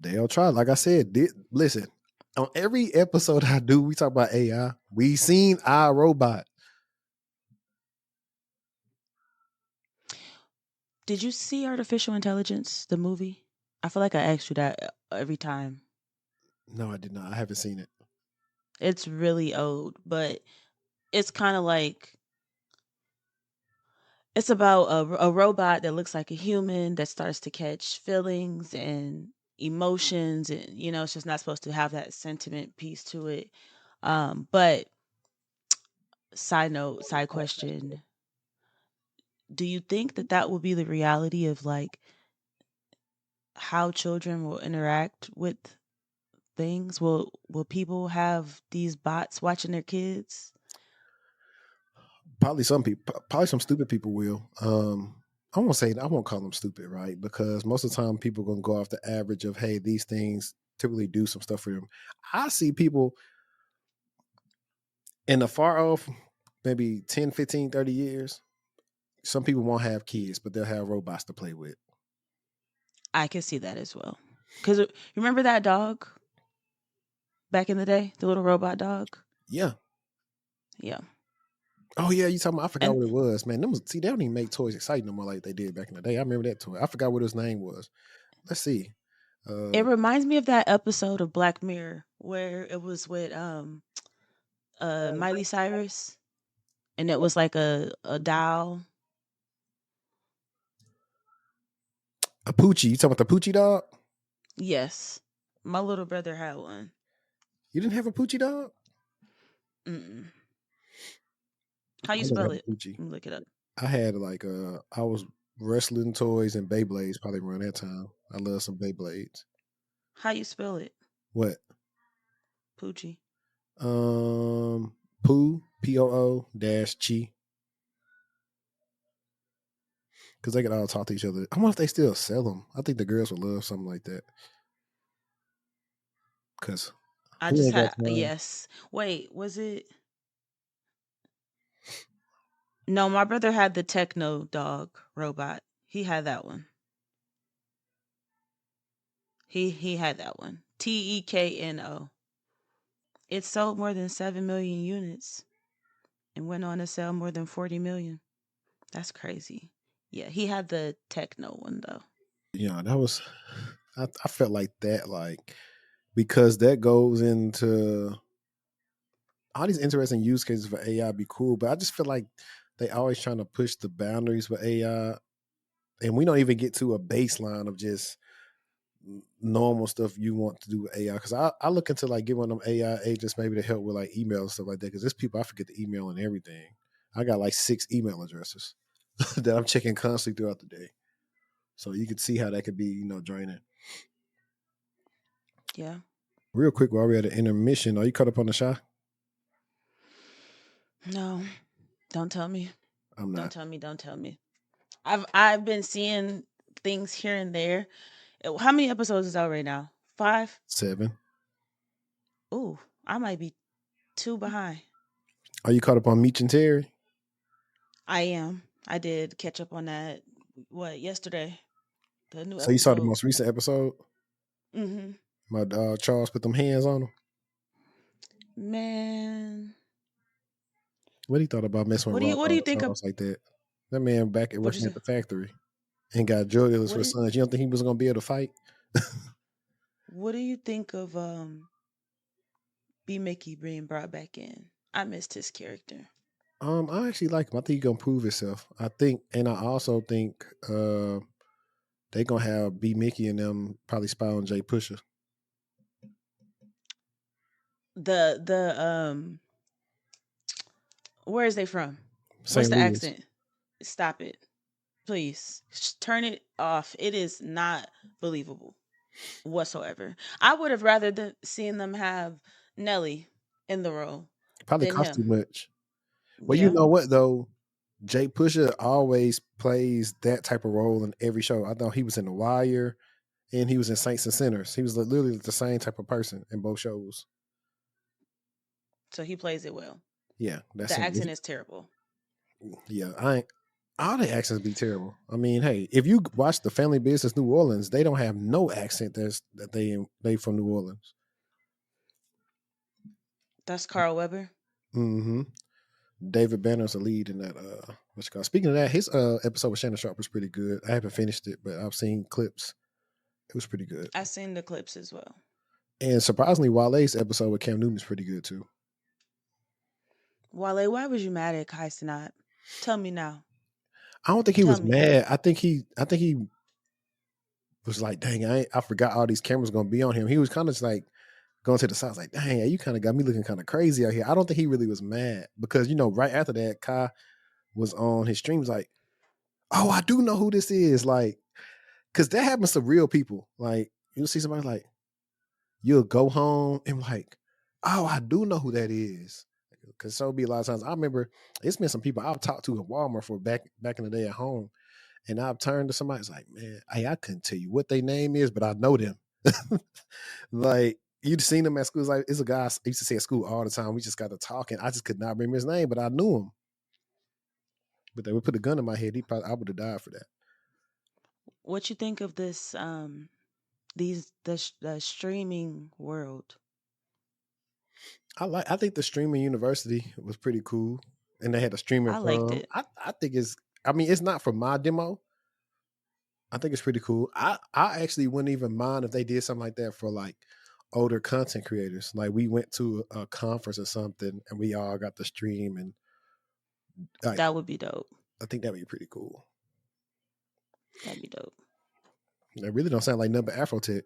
they'll try. Like I said, listen, on every episode I do, we talk about AI. We seen our robot. Did you see Artificial Intelligence, the movie? I feel like I asked you that every time. No, I did not. I haven't seen it. It's really old, but it's kind of like it's about a robot that looks like a human that starts to catch feelings and emotions, and it's just not supposed to have that sentiment piece to it. But side note, side question: do you think that that will be the reality of like how children will interact with things? Will people have these bots watching their kids? Probably some people, probably some stupid people will. I won't say I won't call them stupid, right? Because most of the time people are gonna go off the average of, hey, these things typically do some stuff for them. I see people in the far off, maybe 10, 15, 30 years. Some people won't have kids, but they'll have robots to play with. I can see that as well. Because remember that dog back in the day, the little robot dog? Yeah. Yeah. Oh yeah, you talking about? I forgot And what it was, man. See, they don't even make toys exciting no more like they did back in the day. I remember that toy. I forgot what his name was. Let's see. it Uh, reminds me of that episode of Black Mirror where it was with Miley Cyrus, and it was like a doll. a Poochie. You talking about the Poochie dog? Yes. My little brother had one. You didn't have a Poochie dog? Mm-mm. How I you never spell had it? a Poochie. Let me look it up. I had like I was wrestling toys and Beyblades probably around that time. I love some Beyblades. How you spell it? What? Poochie. Poo Poo dash Chi, because they could all talk to each other. I wonder if they still sell them. I think the girls would love something like that. Because I who just ain't got had time? yes. Wait, was it? No, my brother had the Techno dog robot. He had that one. He had that one. TEKNO. It sold more than 7 million units and went on to sell more than 40 million. That's crazy. Yeah, he had the Techno one though. Yeah, that was. I felt like that, like because that goes into all these interesting use cases for AI. Be cool, but I just feel like they always trying to push the boundaries for AI, and we don't even get to a baseline of just normal stuff you want to do with AI. Because I look into like getting one of them AI agents maybe to help with like email and stuff like that. Because there's people I forget the email and everything. I got like 6 email addresses that I'm checking constantly throughout the day. So you can see how that could be, draining. Yeah. Real quick, while we're at an intermission, are you caught up on the show? No, don't tell me. I'm not. Don't tell me. I've been seeing things here and there. How many episodes is out right now? 5? 7. Ooh, I might be 2 behind. Are you caught up on Meech and Terry? I am. I did catch up on that. Yesterday? The new So you saw the episode. most recent episode? Mm-hmm. My Charles put them hands on him. Man, What he thought about messing with what do you think of? Charles like that? That man back at What you working say? at the factory and got drug dealers What for do, sons. You don't think he was gonna be able to fight? what do you think of B Mickey being brought back in? I missed his character. I actually like him. I think he's gonna prove himself. I think, and I also think they gonna have B Mickey and them probably spy on Jay Pusher. The where is they from? What's St. the Louis. accent? Stop it. Please. Turn it off. It is not believable whatsoever. I would have rather seen them have Nelly in the role Probably than cost too him. much. Well, you Yeah. know what though? Jay Pusher always plays that type of role in every show. I know he was in The Wire and he was in Saints and Sinners. He was literally the same type of person in both shows. So he plays it well. Yeah, that's The him. accent is terrible. Yeah, all the accents be terrible. I mean, hey, if you watch the Family Business New Orleans, they don't have no accent that they from New Orleans. That's Carl Weber. Mm-hmm. David Banner's a lead in that. What you call? Speaking of that, his episode with Shannon Sharp was pretty good. I haven't finished it, but I've seen clips. It was pretty good. I've seen the clips as well. And surprisingly, Wale's episode with Cam Newton is pretty good too. Wale, why was you mad at Kai Cenat? Tell me now. I don't think he Tell was me. mad. I think he was like, dang, I forgot all these cameras gonna be on him. He was kind of just like going to the side, like, dang, you kind of got me looking kind of crazy out here. I don't think he really was mad because right after that, Kai was on his streams like, oh, I do know who this is. Like, because that happens to real people. Like, you'll see somebody like, you'll go home and like, oh, I do know who that is. Because so be a lot of times. I remember it's been some people I've talked to at Walmart for back in the day at home. And I've turned to somebody, it's like, man, I couldn't tell you what their name is, but I know them. Like, you'd seen them at school. It's like, it's a guy I used to say at school all the time. We just got to talking. I just could not remember his name, but I knew him. But they would put a gun in my head. I would have died for that. What you think of this? The streaming world. I think the streaming university was pretty cool, and they had a streaming I liked prom. it. I think it's not for my demo. I think it's pretty cool. I actually wouldn't even mind if they did something like that for like older content creators. Like we went to a conference or something, and we all got to stream, and like, That would be dope. I think that'd be pretty cool. That'd be dope. That really don't sound like nothing but Afrotech.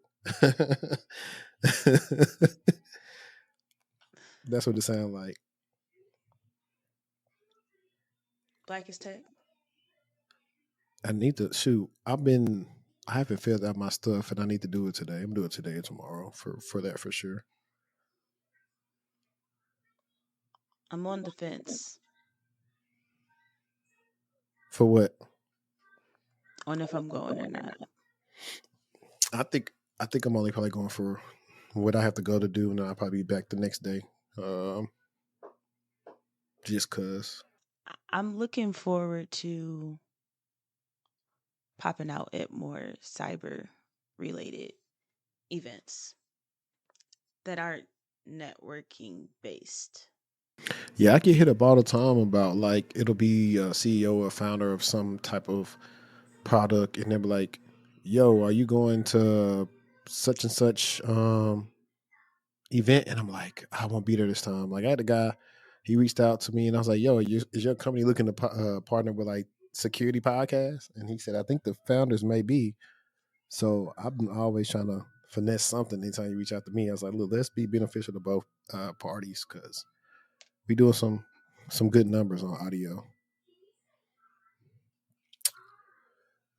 That's what it sounds like. Blackest Tech. I need to shoot. I haven't filled out my stuff, and I need to do it today. I'm doing it today and tomorrow for that for sure. I'm on the fence For what? on if I'm going or not. I think I'm only probably going for what I have to go to do, and then I'll probably be back the next day. Just cause I'm looking forward to popping out at more cyber related events that aren't networking based. yeah, I get hit up all the time about like it'll be a CEO or founder of some type of product, and they'll be like, "Yo, are you going to such and such event?" And I'm like, "I won't be there this time." Like I had a guy, he reached out to me, and I was like, "Yo, is your company looking to partner with like security podcasts?" And he said, "I think the founders may be." So I'm always trying to finesse something anytime you reach out to me. I was like, look, let's be beneficial to both parties because we doing some good numbers on audio.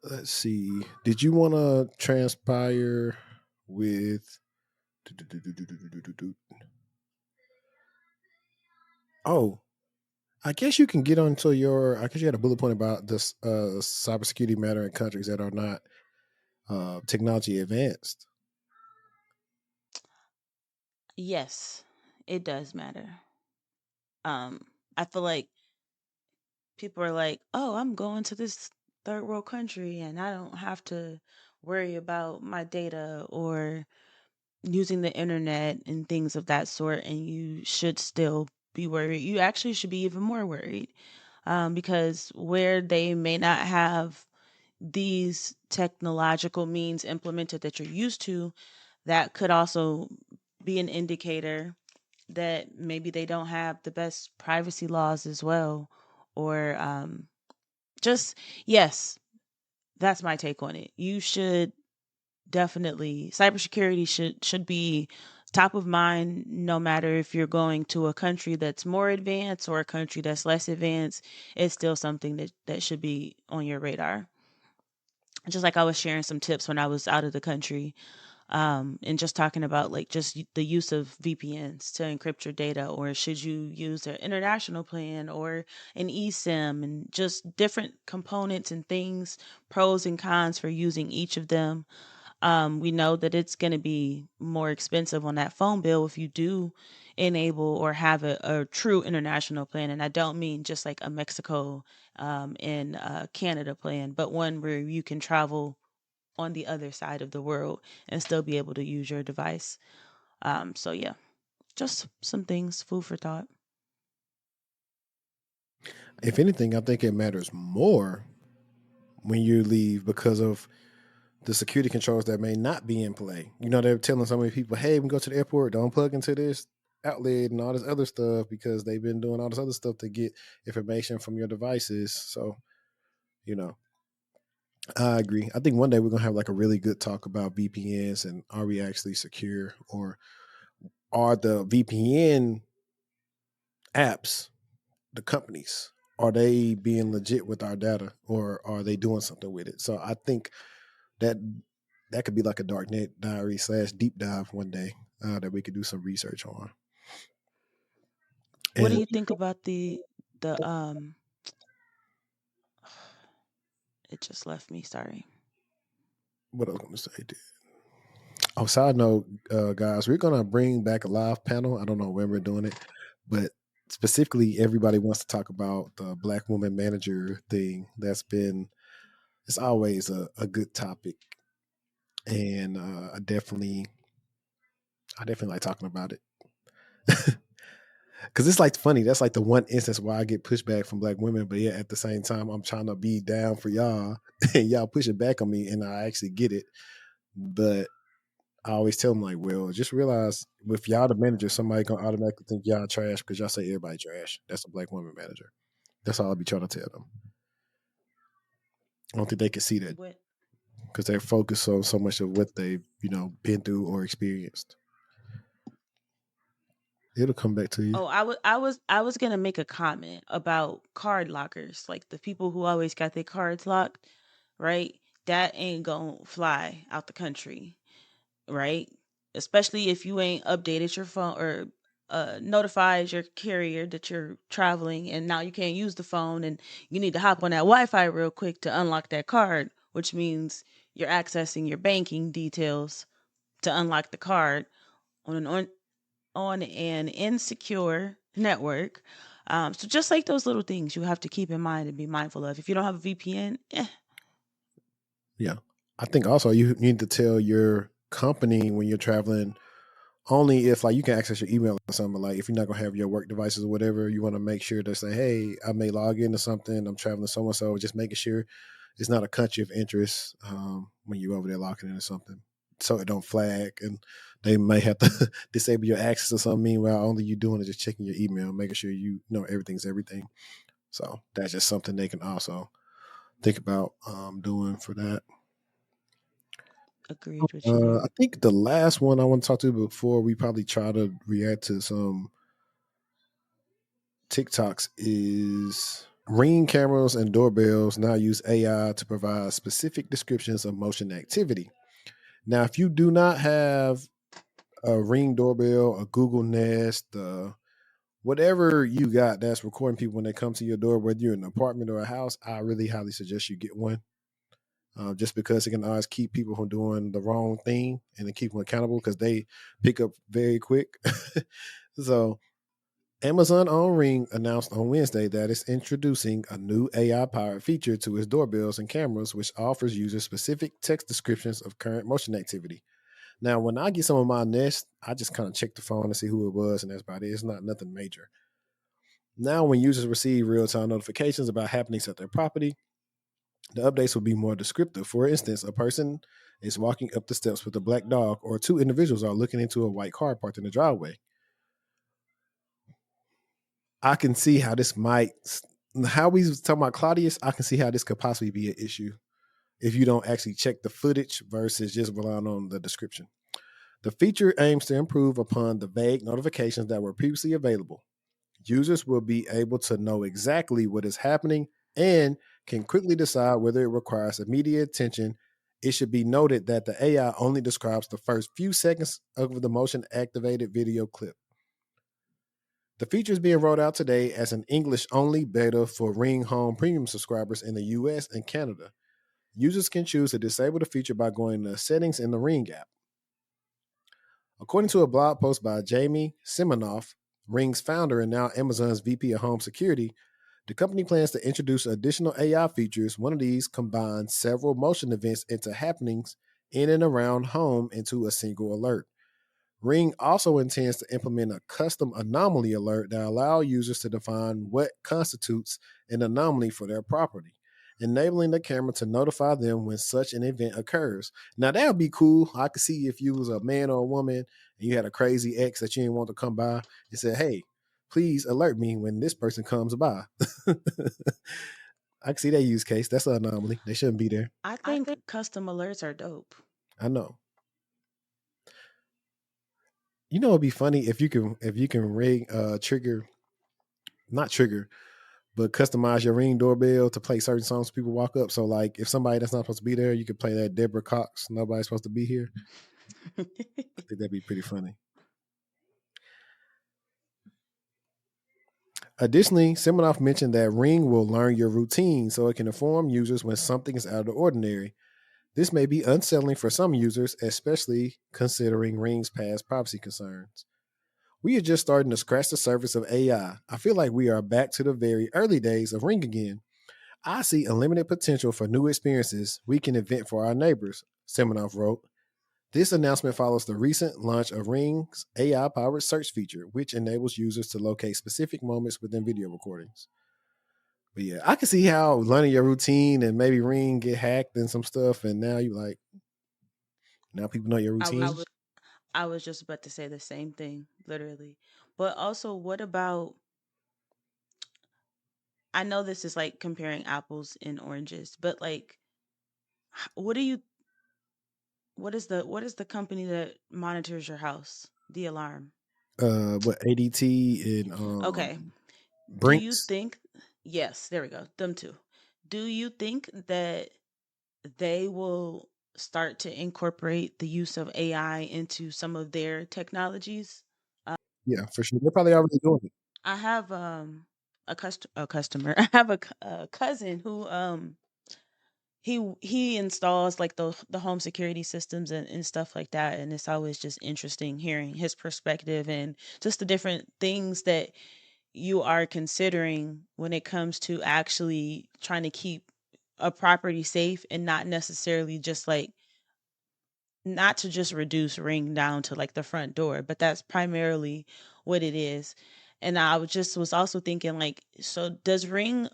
Let's see. Did you want to transpire with? Oh, I guess you can get onto your. I guess you had a bullet point about this cybersecurity matter in countries that are not technology advanced. Yes, it does matter. I feel like people are like, "Oh, I'm going to this third world country and I don't have to worry about my data or using the internet and things of that sort." And you should still be worried. You actually should be even more worried, because where they may not have these technological means implemented that you're used to, that could also be an indicator that maybe they don't have the best privacy laws as well. Or just, yes, that's my take on it. You should definitely, cybersecurity should be top of mind, no matter if you're going to a country that's more advanced or a country that's less advanced. It's still something that should be on your radar. Just like I was sharing some tips when I was out of the country, and just talking about like just the use of VPNs to encrypt your data, or should you use an international plan or an eSIM, and just different components and things, pros and cons for using each of them. We know that it's going to be more expensive on that phone bill if you do enable or have a true international plan. And I don't mean just like a Mexico and Canada plan, but one where you can travel on the other side of the world and still be able to use your device. So yeah, just some things, food for thought. If anything, I think it matters more when you leave because of the security controls that may not be in play. You know, they're telling so many people, hey, when you go to the airport, don't plug into this outlet and all this other stuff because they've been doing all this other stuff to get information from your devices. So, you know, I agree. I think one day we're going to have like a really good talk about VPNs and are we actually secure, or are the VPN apps, the companies, are they being legit with our data or are they doing something with it? So I think that that could be like a darknet diary / deep dive one day that we could do some research on. What do And you think about the it just left me, sorry. what I was going to say, dude. Oh, side note, guys, we're going to bring back a live panel. I don't know when we're doing it, but specifically, everybody wants to talk about the Black woman manager thing. It's always a good topic. And I definitely like talking about it. Because it's like funny. That's like the one instance where I get pushback from Black women, but yeah, at the same time, I'm trying to be down for y'all, and y'all push it back on me, and I actually get it. But I always tell them like, well, just realize if y'all the manager, somebody gonna automatically think y'all trash because y'all say everybody trash. That's a Black woman manager. That's all I be trying to tell them. I don't think they can see that What? because they're focused on so much of what they've been through or experienced. It'll come back to you. Oh, I was gonna make a comment about card lockers, like the people who always got their cards locked, right? That ain't gonna fly out the country, right? Especially if you ain't updated your phone or notified your carrier that you're traveling and now you can't use the phone and you need to hop on that Wi-Fi real quick to unlock that card, which means you're accessing your banking details to unlock the card on an insecure network. So just like those little things you have to keep in mind and be mindful of. If you don't have a VPN, Yeah. I think also you need to tell your company when you're traveling only if like you can access your email or something. Like if you're not gonna have your work devices or whatever, you want to make sure to say, hey, I may log into something. I'm traveling so and so. Just making sure it's not a country of interest when you're over there logging into something, so it don't flag and they may have to disable your access or something. Meanwhile, only you doing is just checking your email, making sure you know everything's everything. So that's just something they can also think about doing for that. Agreed with you there. I think the last one I want to talk to before we probably try to react to some TikToks is Ring cameras and doorbells now use AI to provide specific descriptions of motion activity. Now, if you do not have a Ring doorbell, a Google Nest, whatever you got that's recording people when they come to your door, whether you're in an apartment or a house, I really highly suggest you get one. Just because it can always keep people from doing the wrong thing and to keep them accountable because they pick up very quick. So Amazon owned Ring announced on Wednesday that it's introducing a new AI-powered feature to its doorbells and cameras, which offers users specific text descriptions of current motion activity. Now, when I get some of my Nest, I just kind of check the phone to see who it was, and that's about it. It's not nothing major. Now, when users receive real-time notifications about happenings at their property, the updates will be more descriptive. For instance, a person is walking up the steps with a black dog, or two individuals are looking into a white car parked in the driveway. I can see how this might, how we was talking about Claudius, I can see how this could possibly be an issue if you don't actually check the footage versus just relying on the description. The feature aims to improve upon the vague notifications that were previously available. Users will be able to know exactly what is happening and can quickly decide whether it requires immediate attention. It should be noted that the AI only describes the first few seconds of the motion activated video clip. The feature is being rolled out today as an English-only beta for Ring Home Premium subscribers in the US and Canada. Users can choose to disable the feature by going to Settings in the Ring app. According to a blog post by Jamie Siminoff, Ring's founder and now Amazon's VP of Home Security, the company plans to introduce additional AI features. One of these combines several motion events into happenings in and around home into a single alert. Ring also intends to implement a custom anomaly alert that allows users to define what constitutes an anomaly for their property, enabling the camera to notify them when such an event occurs. Now, that would be cool. I could see if you was a man or a woman and you had a crazy ex that you didn't want to come by and said, hey, please alert me when this person comes by. I can see that use case. That's an anomaly. They shouldn't be there. I think custom alerts are dope. I know. You know, it'd be funny if you can ring trigger, not trigger, but customize your Ring doorbell to play certain songs when people walk up. So like if somebody that's not supposed to be there, you could play that Deborah Cox, Nobody's Supposed to Be Here. I think that'd be pretty funny. Additionally, Siminoff mentioned that Ring will learn your routine so it can inform users when something is out of the ordinary. This may be unsettling for some users, especially considering Ring's past privacy concerns. We are just starting to scratch the surface of AI. I feel like we are back to the very early days of Ring again. I see unlimited potential for new experiences we can invent for our neighbors, Siminoff wrote. This announcement follows the recent launch of Ring's AI-powered search feature, which enables users to locate specific moments within video recordings. But yeah, I can see how learning your routine and maybe Ring get hacked and some stuff, and now you like, now people know your routine. I was just about to say the same thing, literally. But also, what about? I know this is like comparing apples and oranges, but like, what do you? What is the company that monitors your house? The alarm. What ADT and Okay. Do you Brinks? think? Yes, there we go. Them two. Do you think that they will start to incorporate the use of AI into some of their technologies? Yeah, for sure. They're probably already doing it. I have a customer. I have a cousin who he installs like the home security systems and stuff like that, and it's always just interesting hearing his perspective and just the different things that you are considering when it comes to actually trying to keep a property safe and not necessarily just like not to just reduce Ring down to like the front door, but that's primarily what it is. And was also thinking like, so does Ring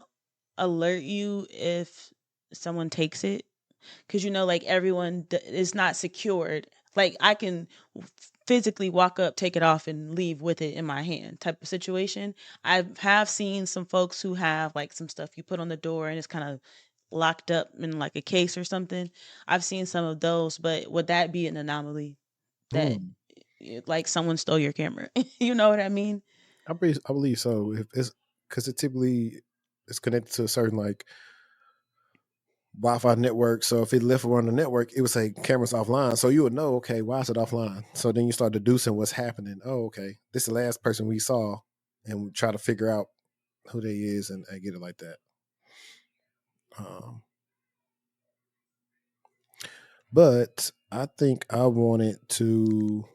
alert you if someone takes it? Because like everyone is not secured. Like I can physically walk up, take it off, and leave with it in my hand, type of situation. I have seen some folks who have like some stuff you put on the door, and it's kind of locked up in like a case or something. I've seen some of those, but would that be an anomaly that like someone stole your camera? You know what I mean? I believe so. If it's because it typically is connected to a certain like Wi-Fi network. So if it left around the network, it would say cameras offline. So you would know, okay, why is it offline? So then you start deducing what's happening. Oh, okay, this is the last person we saw, and we try to figure out who they is and get it like that. But I think I wanted to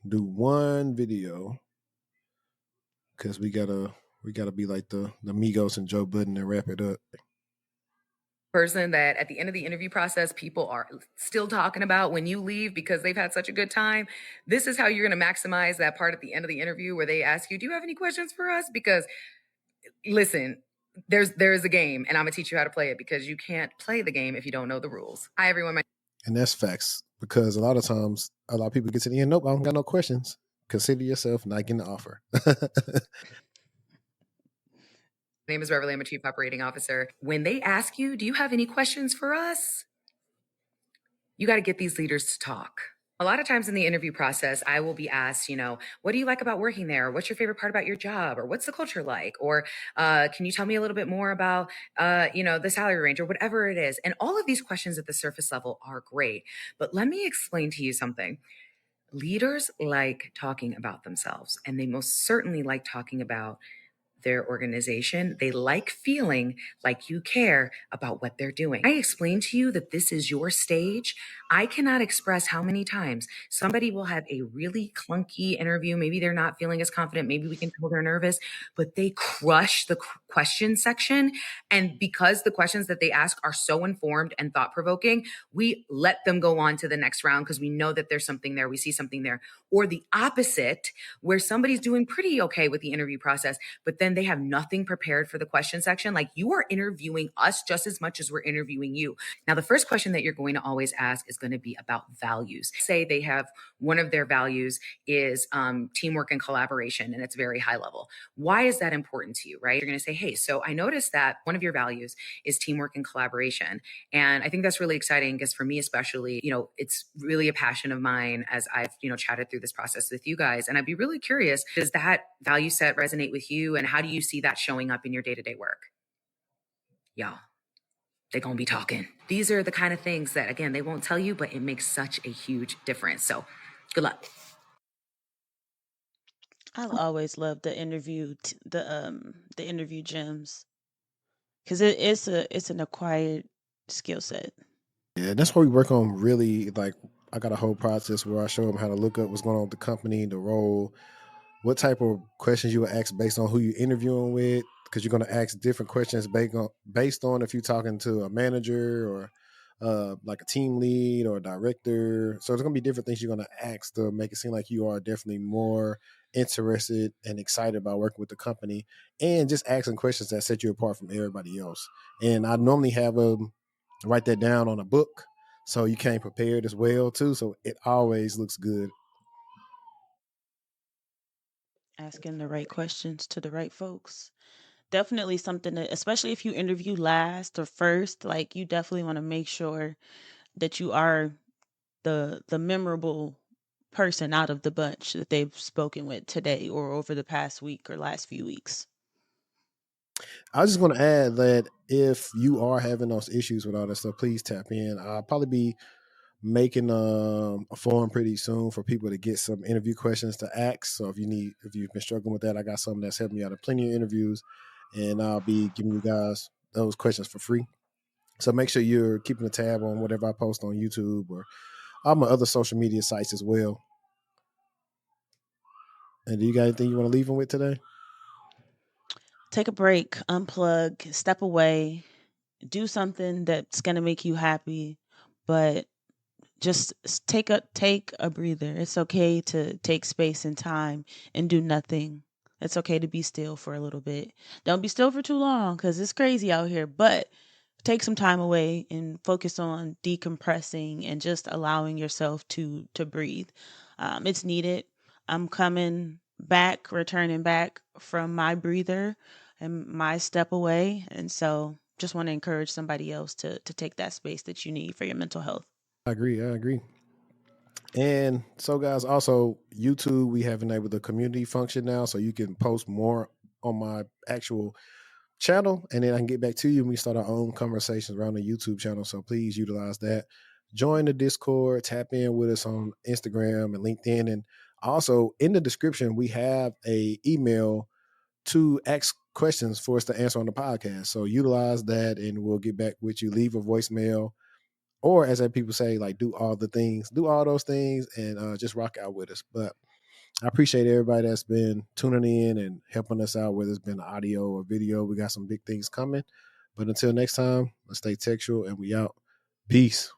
do one video because we gotta be like the Migos and Joe Budden and wrap it up. Person that at the end of the interview process, people are still talking about when you leave because they've had such a good time. This is how you're going to maximize that part at the end of the interview where they ask you, do you have any questions for us? Because listen, there's a game and I'm gonna teach you how to play it because you can't play the game if you don't know the rules. Hi, everyone. And that's facts because a lot of times, a lot of people get to the end. Nope, I don't got no questions. Consider yourself not getting the offer. My name is Beverly. I'm a Chief Operating Officer. When they ask you, do you have any questions for us? You got to get these leaders to talk. A lot of times in the interview process, I will be asked, what do you like about working there? What's your favorite part about your job? Or what's the culture like? Or can you tell me a little bit more about, the salary range or whatever it is? And all of these questions at the surface level are great. But let me explain to you something. Leaders like talking about themselves, and they most certainly like talking about their organization. They like feeling like you care about what they're doing. I explained to you that this is your stage. I cannot express how many times somebody will have a really clunky interview. Maybe they're not feeling as confident. Maybe we can tell they're nervous, but they crush the question section. And because the questions that they ask are so informed and thought provoking, we let them go on to the next round because we know that there's something there. We see something there. Or the opposite, where somebody's doing pretty okay with the interview process, but then they have nothing prepared for the question section. Like, you are interviewing us just as much as we're interviewing you. Now, the first question that you're going to always ask is going to be about values. Say they have one of their values is teamwork and collaboration, and it's very high level. Why is that important to you, right? You're going to say, hey, so I noticed that one of your values is teamwork and collaboration. And I think that's really exciting because for me, especially, it's really a passion of mine as I've, chatted through this process with you guys. And I'd be really curious, does that value set resonate with you? And how do you see that showing up in your day-to-day work? Y'all, they're going to be talking. These are the kind of things that, again, they won't tell you, but it makes such a huge difference. So good luck. I've always loved the interview, the interview gems, because it's an acquired skill set. Yeah, that's what we work on really. Like, I got a whole process where I show them how to look up what's going on with the company, the role, what type of questions you would ask based on who you're interviewing with, because you're going to ask different questions based on if you're talking to a manager or like a team lead or a director. So there's going to be different things you're going to ask to make it seem like you are definitely more interested and excited about working with the company, and just asking questions that set you apart from everybody else. And I normally have write that down on a book so you came prepared as well too. So it always looks good. Asking the right questions to the right folks. Definitely something that, especially if you interview last or first, like, you definitely want to make sure that you are the memorable person out of the bunch that they've spoken with today or over the past week or last few weeks. I was just going to add that if you are having those issues with all that stuff, please tap in. I'll probably be making a form pretty soon for people to get some interview questions to ask. So if you've been struggling with that, I got something that's helped me out of plenty of interviews, and I'll be giving you guys those questions for free. So make sure you're keeping a tab on whatever I post on YouTube or all my other social media sites as well. And do you got anything you want to leave them with today? Take a break, unplug, step away, do something that's going to make you happy, but just take a breather. It's okay to take space and time and do nothing. It's okay to be still for a little bit. Don't be still for too long because it's crazy out here, but take some time away and focus on decompressing and just allowing yourself to breathe. It's needed. I'm returning back from my breather and my step away. And so just want to encourage somebody else to take that space that you need for your mental health. I agree. And so, guys, also YouTube, we have enabled the community function now, so you can post more on my actual channel, and then I can get back to you and we start our own conversations around the YouTube channel. So please utilize that. Join the Discord, tap in with us on Instagram and LinkedIn. And also in the description, we have a email to ask questions for us to answer on the podcast. So utilize that and we'll get back with you. Leave a voicemail, or as people say, like, do all those things, and just rock out with us. But I appreciate everybody that's been tuning in and helping us out, whether it's been audio or video. We got some big things coming. But until next time, let's stay textual, and we out. Peace.